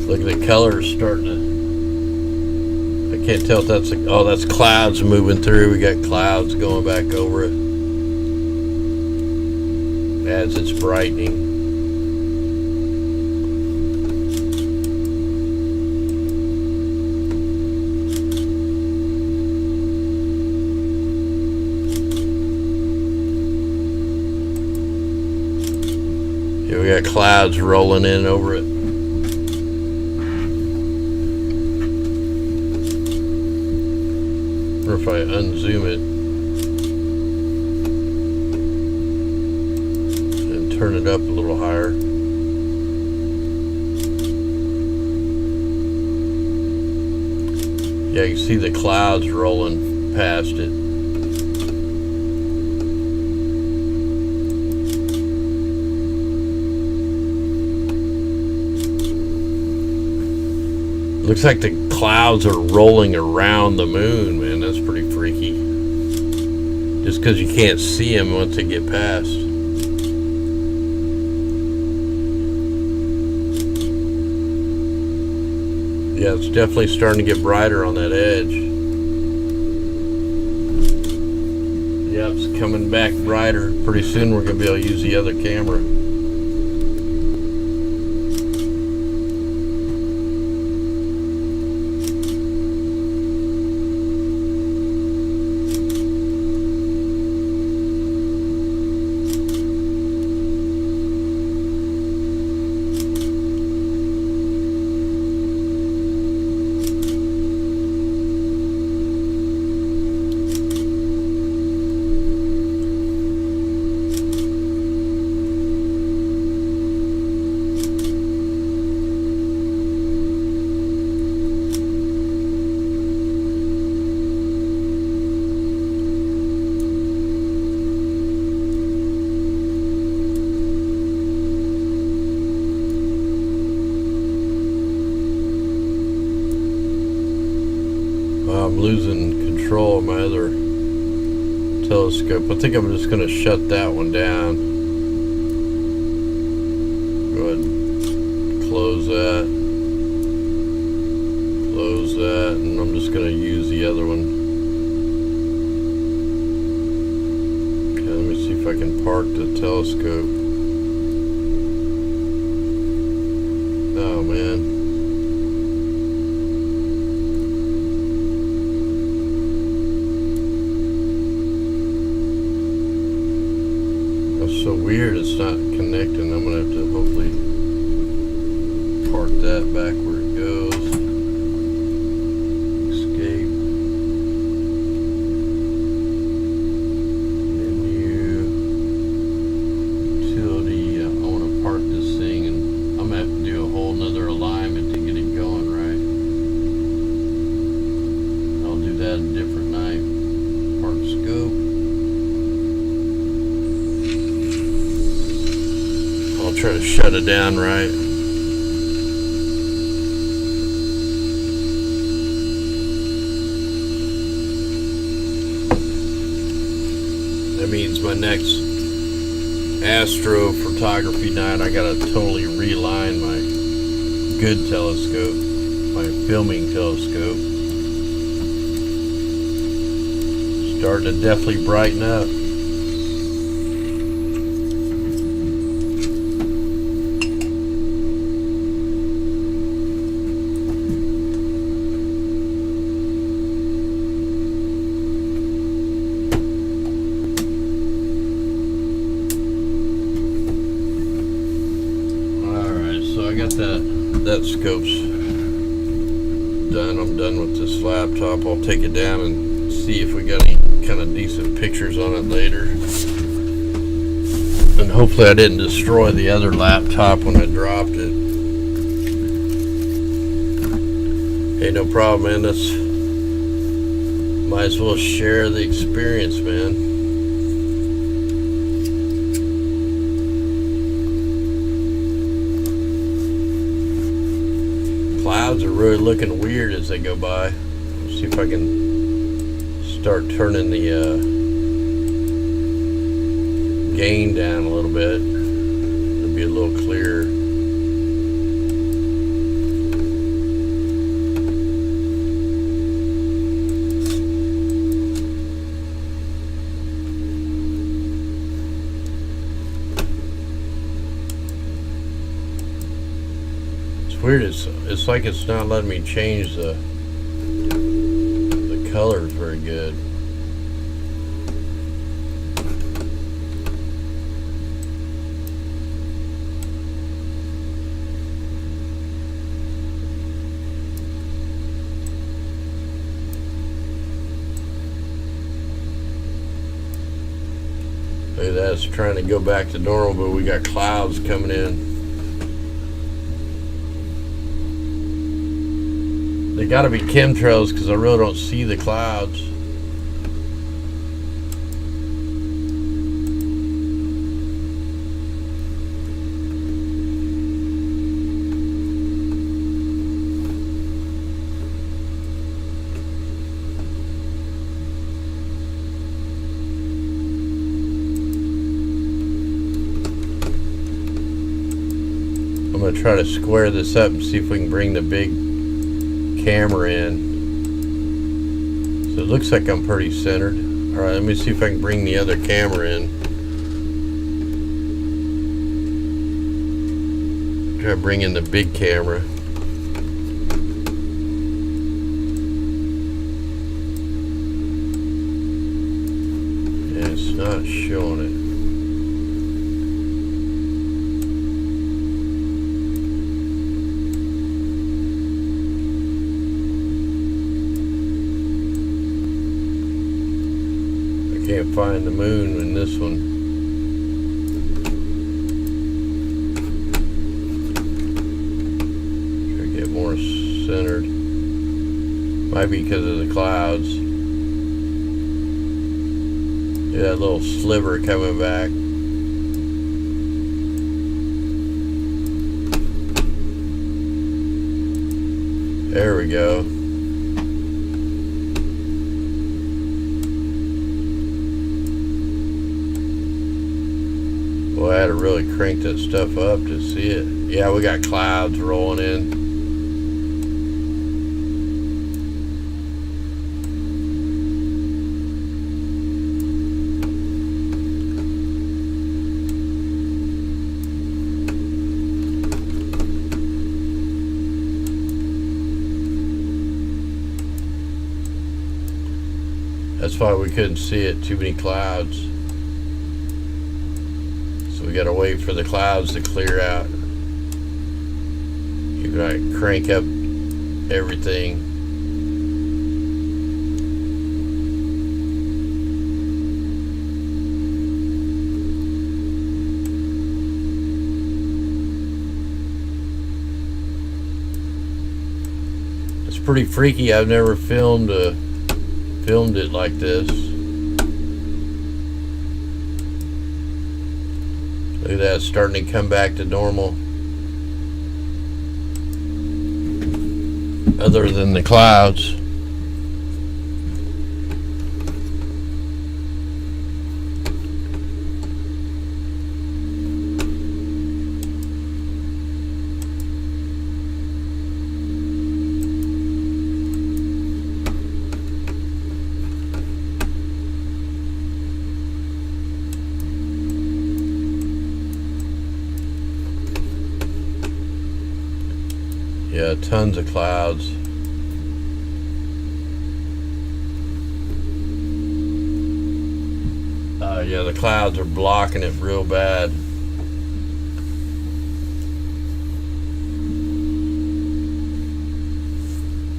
Look at the colors starting to, I can't tell if that's, oh, that's clouds moving through. We got clouds going back over it as it's brightening. Yeah, we got clouds rolling in over it. Or if I unzoom it and turn it up a little higher. Yeah, you can see the clouds rolling past it. Looks like the clouds are rolling around the moon, man. That's pretty freaky. Just because you can't see them once they get past. Yeah, it's definitely starting to get brighter on that edge. Yep, it's coming back brighter. Pretty soon we're going to be able to use the other camera. I'm losing control of my other telescope. I think I'm just going to shut that one down. Go ahead and close that. Close that. And I'm just going to use the other one. Okay, let me see if I can park the telescope. Oh, man. So weird, it's not connecting. I'm gonna have to hopefully park that back where it goes. Escape. Menu. Utility. I want to park this thing, and I'm gonna have to do a whole nother alignment to get it going right. I'll do that a different night. Park scope. I'll try to shut it down right. That means my next astrophotography night, I gotta totally realign my good telescope, my filming telescope. Starting to definitely brighten up. I got that scope's done. I'm done with this laptop. I'll take it down and see if we got any kind of decent pictures on it later. And hopefully I didn't destroy the other laptop when I dropped it. Hey, no problem, man. That's might as well share the experience, man. clouds are really looking weird as they go by. Let's see if I can start turning the gain down a little bit. It'll be a little clearer. Weird, it's like it's not letting me change the colors very good. Look at that, it's trying to go back to normal, but we got clouds coming in. They gotta be chemtrails because I really don't see the clouds. I'm gonna try to square this up and see if we can bring the big camera in. So it looks like I'm pretty centered. Alright, let me see if I can bring the other camera in. Try to bring in the big camera. Yeah, it's not showing it. Can't find the moon in this one. Try to get more centered. Might be because of the clouds. Yeah, that little sliver coming back. There we go. Well, I had to really crank that stuff up to see it. Yeah, we got clouds rolling in. That's why we couldn't see it, too many clouds. So we gotta wait for the clouds to clear out. You gotta crank up everything. It's pretty freaky. I've never filmed it like this. Look at that, it's starting to come back to normal. Other than the clouds. Yeah, tons of clouds. Yeah, the clouds are blocking it real bad.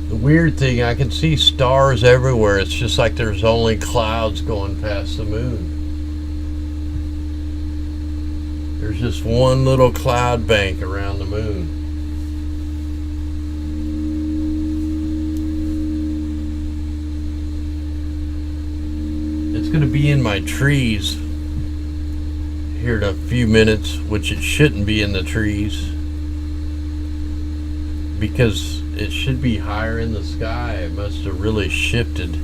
The weird thing, I can see stars everywhere. It's just like there's only clouds going past the moon. There's just one little cloud bank around the moon. It's going to be in my trees here in a few minutes, which it shouldn't be in the trees. because it should be higher in the sky. It must have really shifted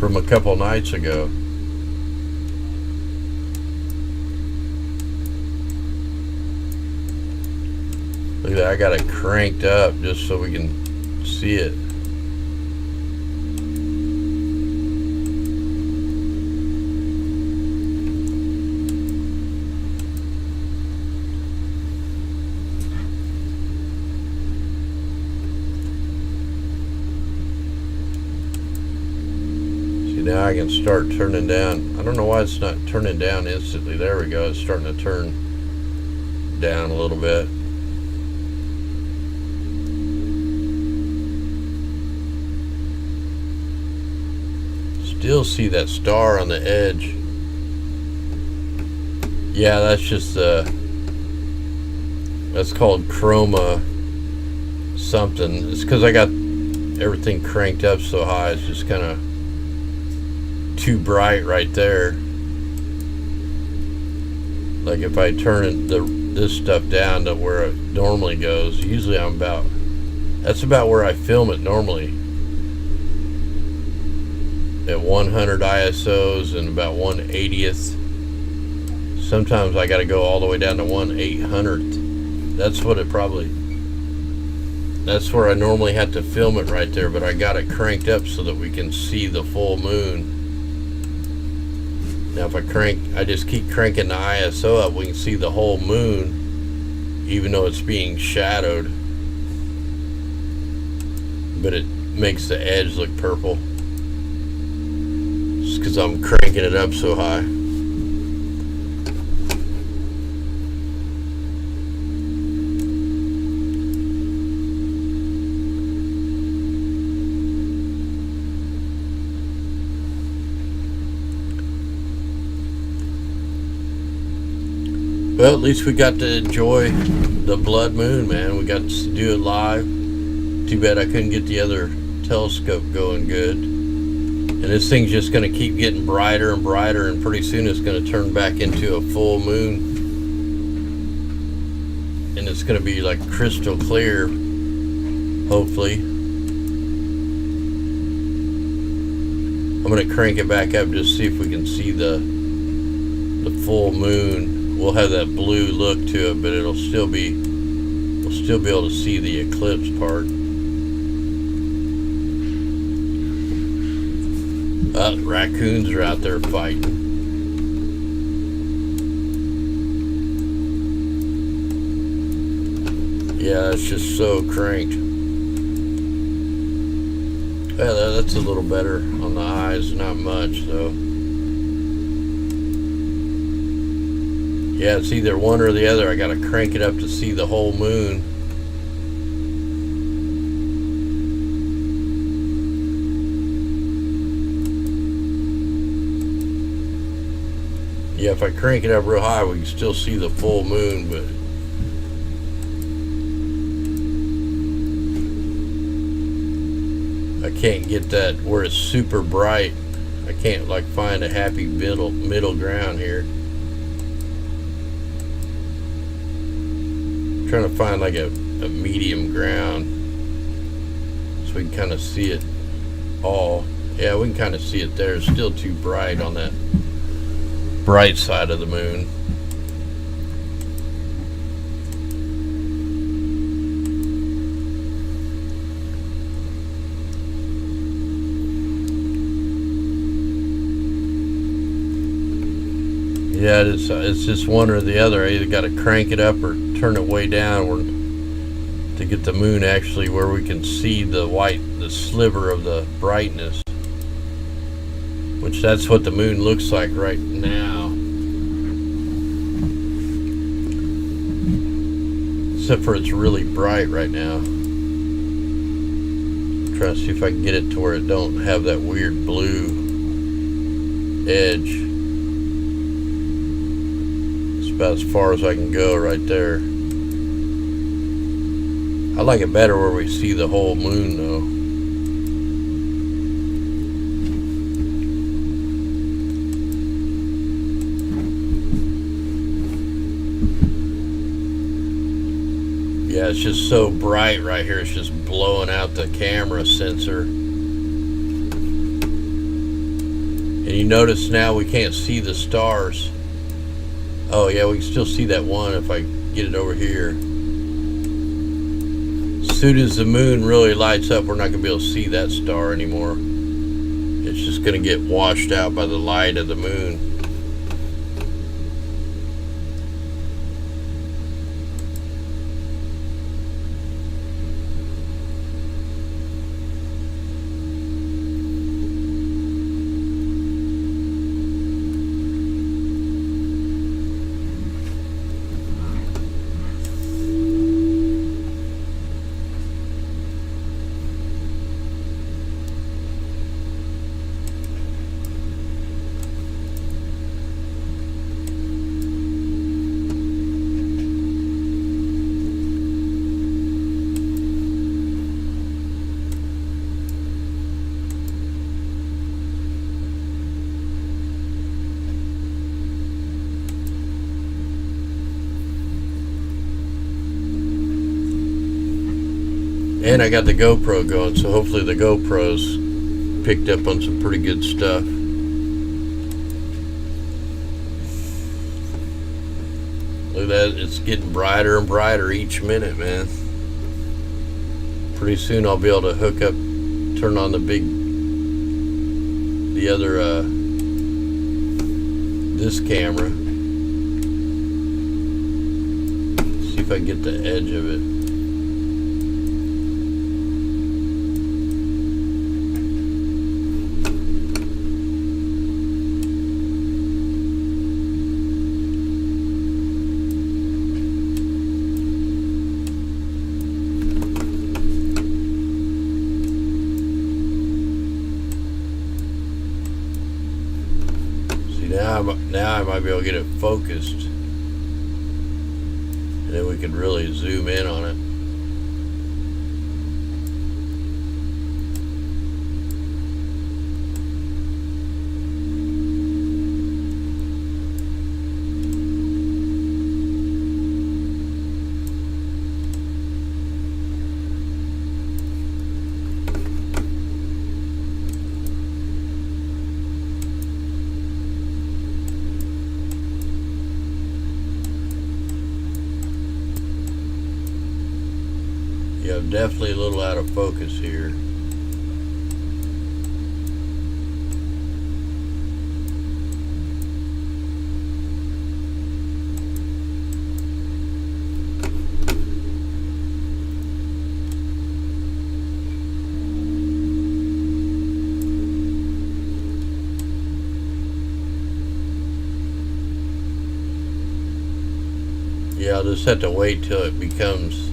from a couple nights ago. Look at that, I got it cranked up just so we can see it. Now I can start turning down. I don't know why it's not turning down instantly. There we go. It's starting to turn down a little bit. Still see that star on the edge. Yeah, that's just that's called chroma something. It's because I got everything cranked up so high. It's just kind of too bright right there. Like if I turn this stuff down to where it normally goes, usually that's about where I film it normally, at 100 ISOs and about 1/80th. Sometimes I got to go all the way down to 1/800th. That's where I normally have to film it right there, but I got it cranked up so that we can see the full moon. Now if I just keep cranking the ISO up, we can see the whole moon, even though it's being shadowed. But it makes the edge look purple. Just because I'm cranking it up so high. Well, at least we got to enjoy the blood moon, man. We got to do it live. Too bad I couldn't get the other telescope going good. And this thing's just going to keep getting brighter and brighter, and pretty soon it's going to turn back into a full moon. And it's going to be like crystal clear, hopefully. I'm going to crank it back up just to see if we can see the full moon. We'll have that blue look to it, but we'll still be able to see the eclipse part. Raccoons are out there fighting. Yeah, it's just so cranked. Yeah, that's a little better on the eyes, not much though. Yeah, it's either one or the other. I gotta crank it up to see the whole moon. Yeah, if I crank it up real high, we can still see the full moon, but I can't get that where it's super bright. I can't like find a happy middle ground here. Trying to find like a medium ground so we can kind of see it all. Yeah, we can kind of see it there. It's still too bright on that bright side of the moon. Yeah, it's just one or the other. I either got to crank it up or turn it way down to get the moon actually where we can see the sliver of the brightness. Which that's what the moon looks like right now. Except for it's really bright right now. I'm trying to see if I can get it to where it don't have that weird blue edge. About as far as I can go right there. I like it better where we see the whole moon though. Yeah, it's just so bright right here. It's just blowing out the camera sensor. And you notice now we can't see the stars. Oh yeah, we can still see that one if I get it over here. As soon as the moon really lights up, we're not going to be able to see that star anymore. It's just going to get washed out by the light of the moon. And I got the GoPro going, so hopefully the GoPro's picked up on some pretty good stuff. Look at that, it's getting brighter and brighter each minute, man. Pretty soon I'll be able to hook up, turn on the other, this camera. See if I can get the edge of it. Now I might be able to get it focused, and then we can really zoom in on it. Yeah, I'm definitely a little out of focus here. Yeah, I'll just have to wait till it becomes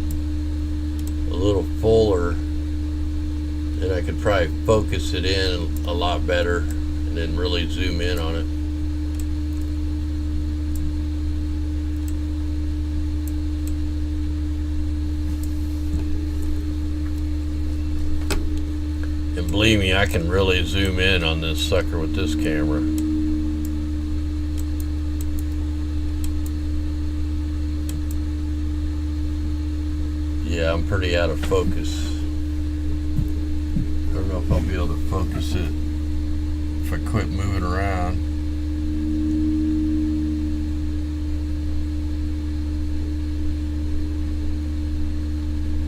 a little fuller, then I could probably focus it in a lot better and then really zoom in on it. And believe me, I can really zoom in on this sucker with this camera. Yeah, I'm pretty out of focus. I don't know if I'll be able to focus it if I quit moving around.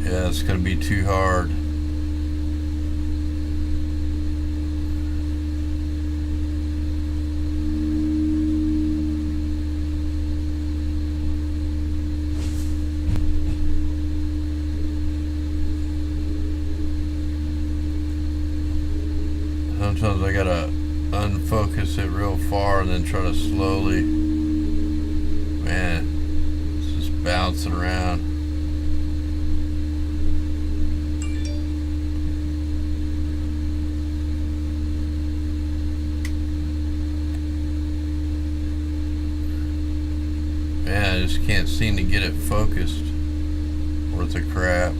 Yeah, it's going to be too hard. Sometimes I gotta unfocus it real far and then try to slowly. Man, it's just bouncing around. Man, I just can't seem to get it focused. Worth a crap.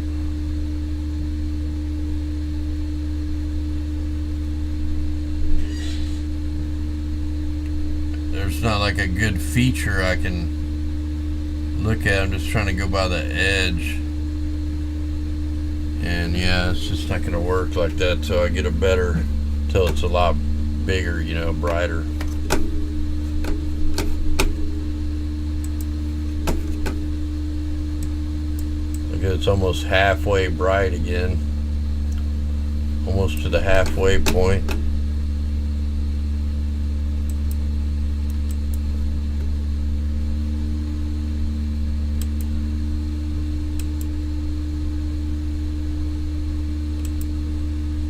There's not like a good feature I can look at. I'm just trying to go by the edge. And yeah, it's just not gonna work like that till I get a better, till it's a lot bigger, you know, brighter. Look, it's almost halfway bright again, almost to the halfway point.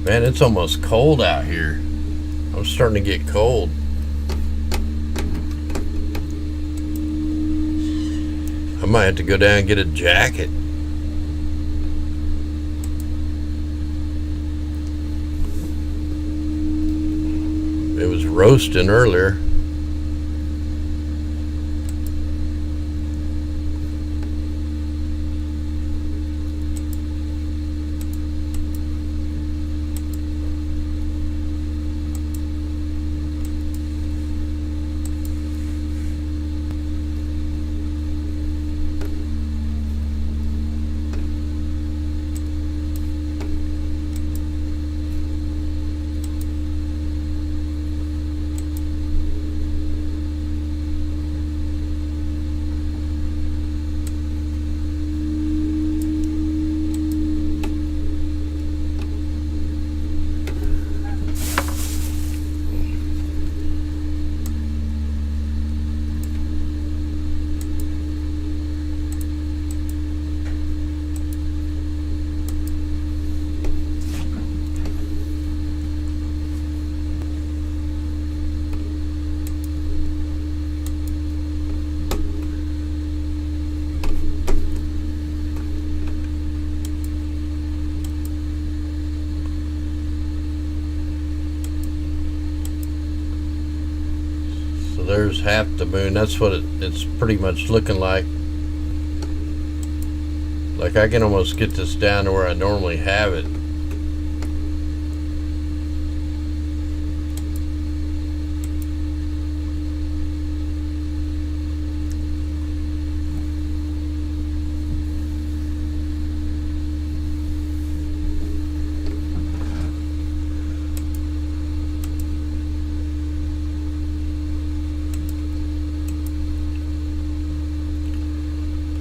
Man, it's almost cold out here. I'm starting to get cold. I might have to go down and get a jacket. It was roasting earlier. There's half the moon. That's what it's pretty much looking like. Like I can almost get this down to where I normally have it.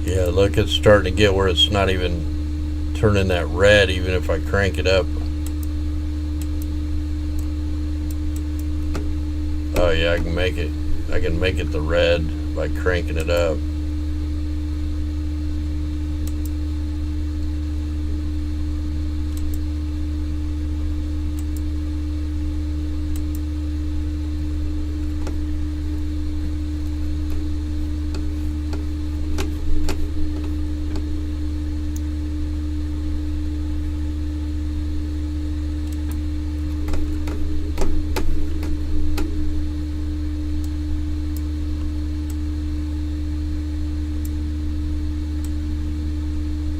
Yeah, look, it's starting to get where it's not even turning that red even if I crank it up. Oh yeah, I can make it the red by cranking it up.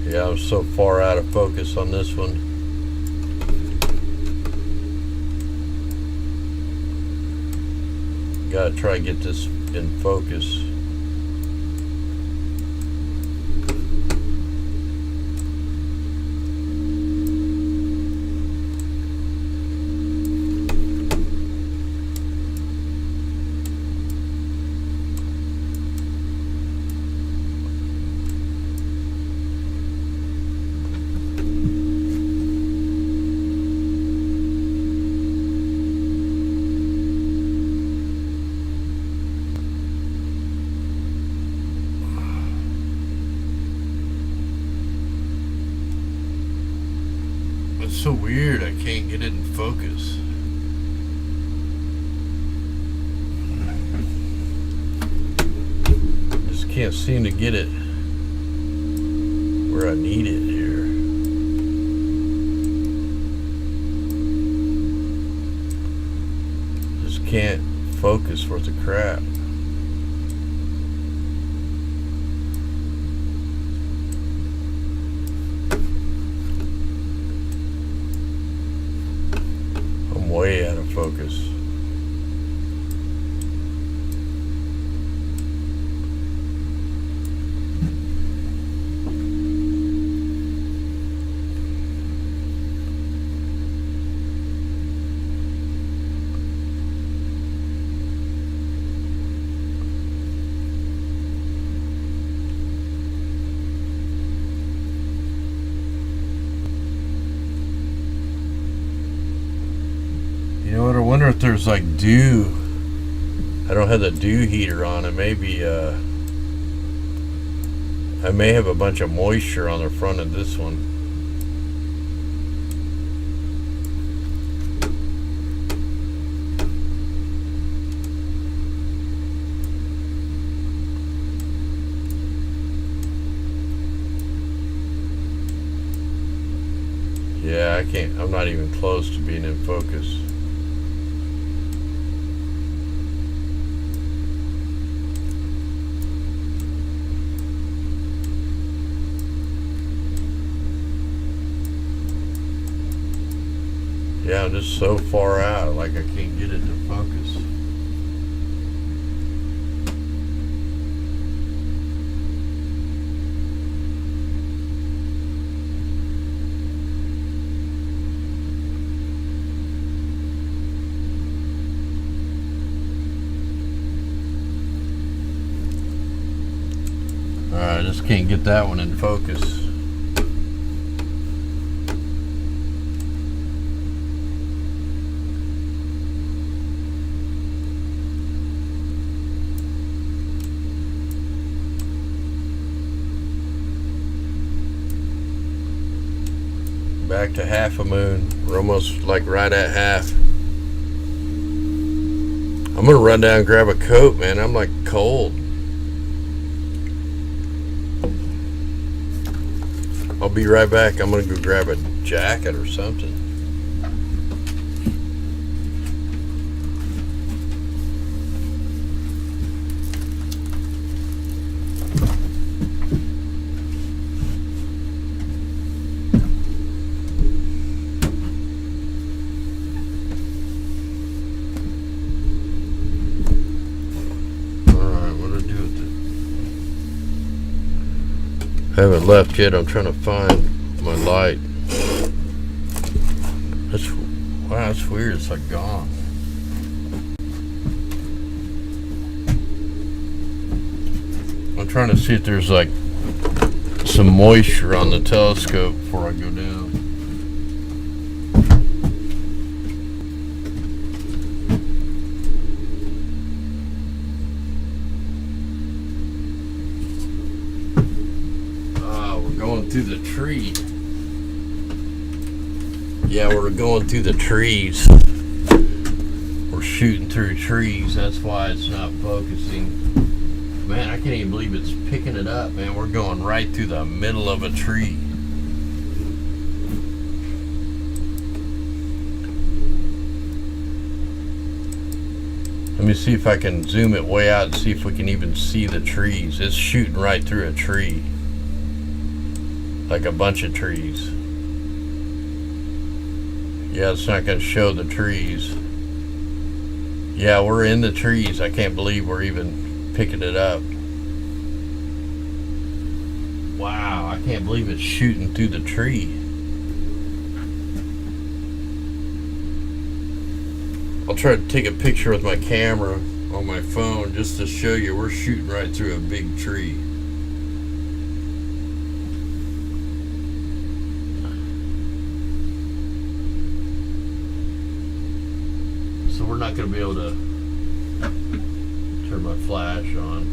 Yeah, I'm so far out of focus on this one. Gotta try to get this in focus. It's so weird, I can't get it in focus. Just can't seem to get it where I need it here. Just can't focus worth a crap. Way out of focus. wonder if there's like dew. I don't have the dew heater on. It may be I may have a bunch of moisture on the front of this one. Yeah, I can't. I'm not even close to being in focus. Yeah, I'm just so far out, like I can't get it to focus. Alright, I just can't get that one in focus. Back to half a moon. We're almost like right at half. I'm gonna run down and grab a coat, man. I'm like cold. I'll be right back. I'm gonna go grab a jacket or something. I haven't left yet. I'm trying to find my light. Wow, that's weird. It's like gone. I'm trying to see if there's like some moisture on the telescope before I go down. Through the tree. Yeah, we're going through the trees. We're shooting through trees. That's why it's not focusing. Man, I can't even believe it's picking it up, man. We're going right through the middle of a tree. Let me see if I can zoom it way out and see if we can even see the trees. It's shooting right through a tree. Like a bunch of trees. Yeah, it's not going to show the trees. Yeah, we're in the trees. I can't believe we're even picking it up. Wow, I can't believe it's shooting through the tree. I'll try to take a picture with my camera on my phone just to show you we're shooting right through a big tree. We're not going to be able to turn my flash on.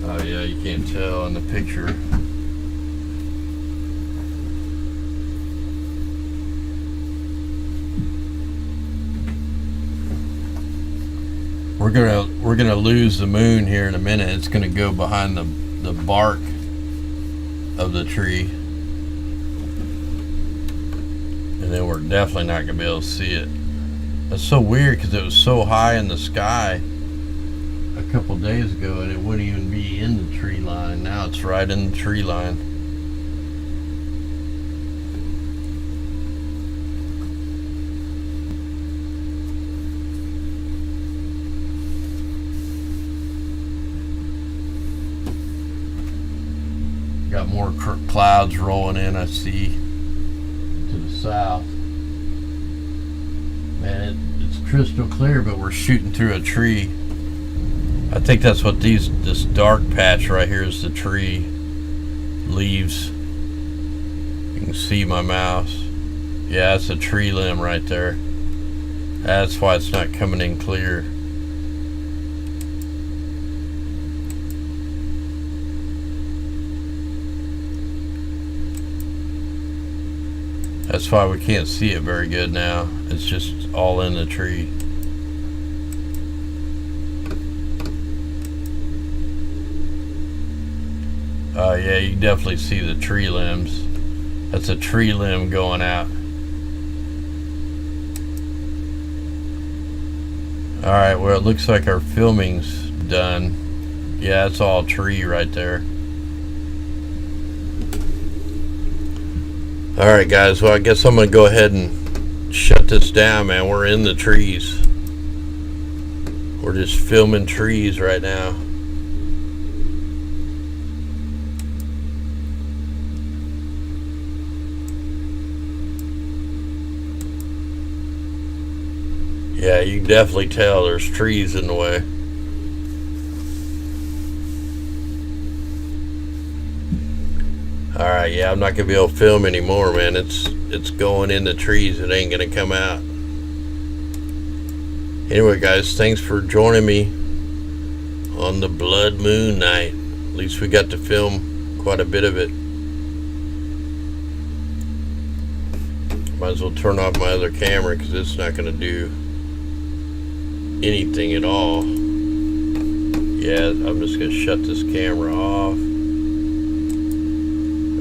Oh yeah, you can't tell in the picture. We're gonna lose the moon here in a minute. It's gonna go behind the bark of the tree, and then we're definitely not gonna be able to see it. That's so weird because it was so high in the sky a couple days ago, and it wouldn't even be in the tree line. Now it's right in the tree line. Got more clouds rolling in, I see, to the south. Man, it's crystal clear, but we're shooting through a tree. I think that's what this dark patch right here is, the tree leaves. You can see my mouse. Yeah, it's a tree limb right there. That's why it's not coming in clear. That's why we can't see it very good now. It's just all in the tree. Yeah, you can definitely see the tree limbs. That's a tree limb going out. Alright, well, it looks like our filming's done. Yeah, it's all tree right there. Alright guys, well I guess I'm gonna go ahead and shut this down, man. We're in the trees. We're just filming trees right now. Yeah, you can definitely tell there's trees in the way. Alright, yeah, I'm not gonna be able to film anymore, man. It's going in the trees. It ain't gonna come out. Anyway guys, thanks for joining me on the blood moon night. At least we got to film quite a bit of it. Might as well turn off my other camera because it's not gonna do anything at all. Yeah, I'm just gonna shut this camera off.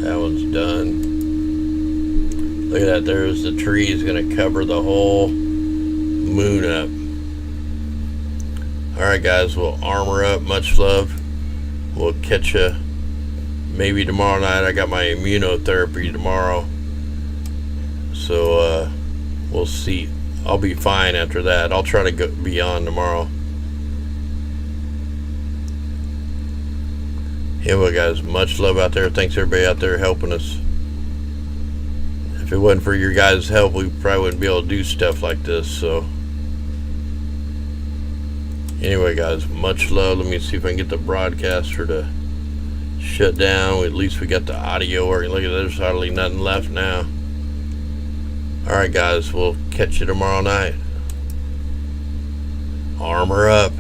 That one's done. Look at that, there's the tree is gonna cover the whole moon up. Alright guys, we'll armor up. Much love. We'll catch you maybe tomorrow night. I got my immunotherapy tomorrow, so we'll see. I'll be fine after that. I'll try to be on tomorrow. Anyway guys, much love out there. Thanks everybody out there helping us. If it wasn't for your guys' help, we probably wouldn't be able to do stuff like this. So anyway guys, much love. Let me see if I can get the broadcaster to shut down. At least we got the audio working. Look at that, there's hardly nothing left now. Alright guys, we'll catch you tomorrow night. Armor up.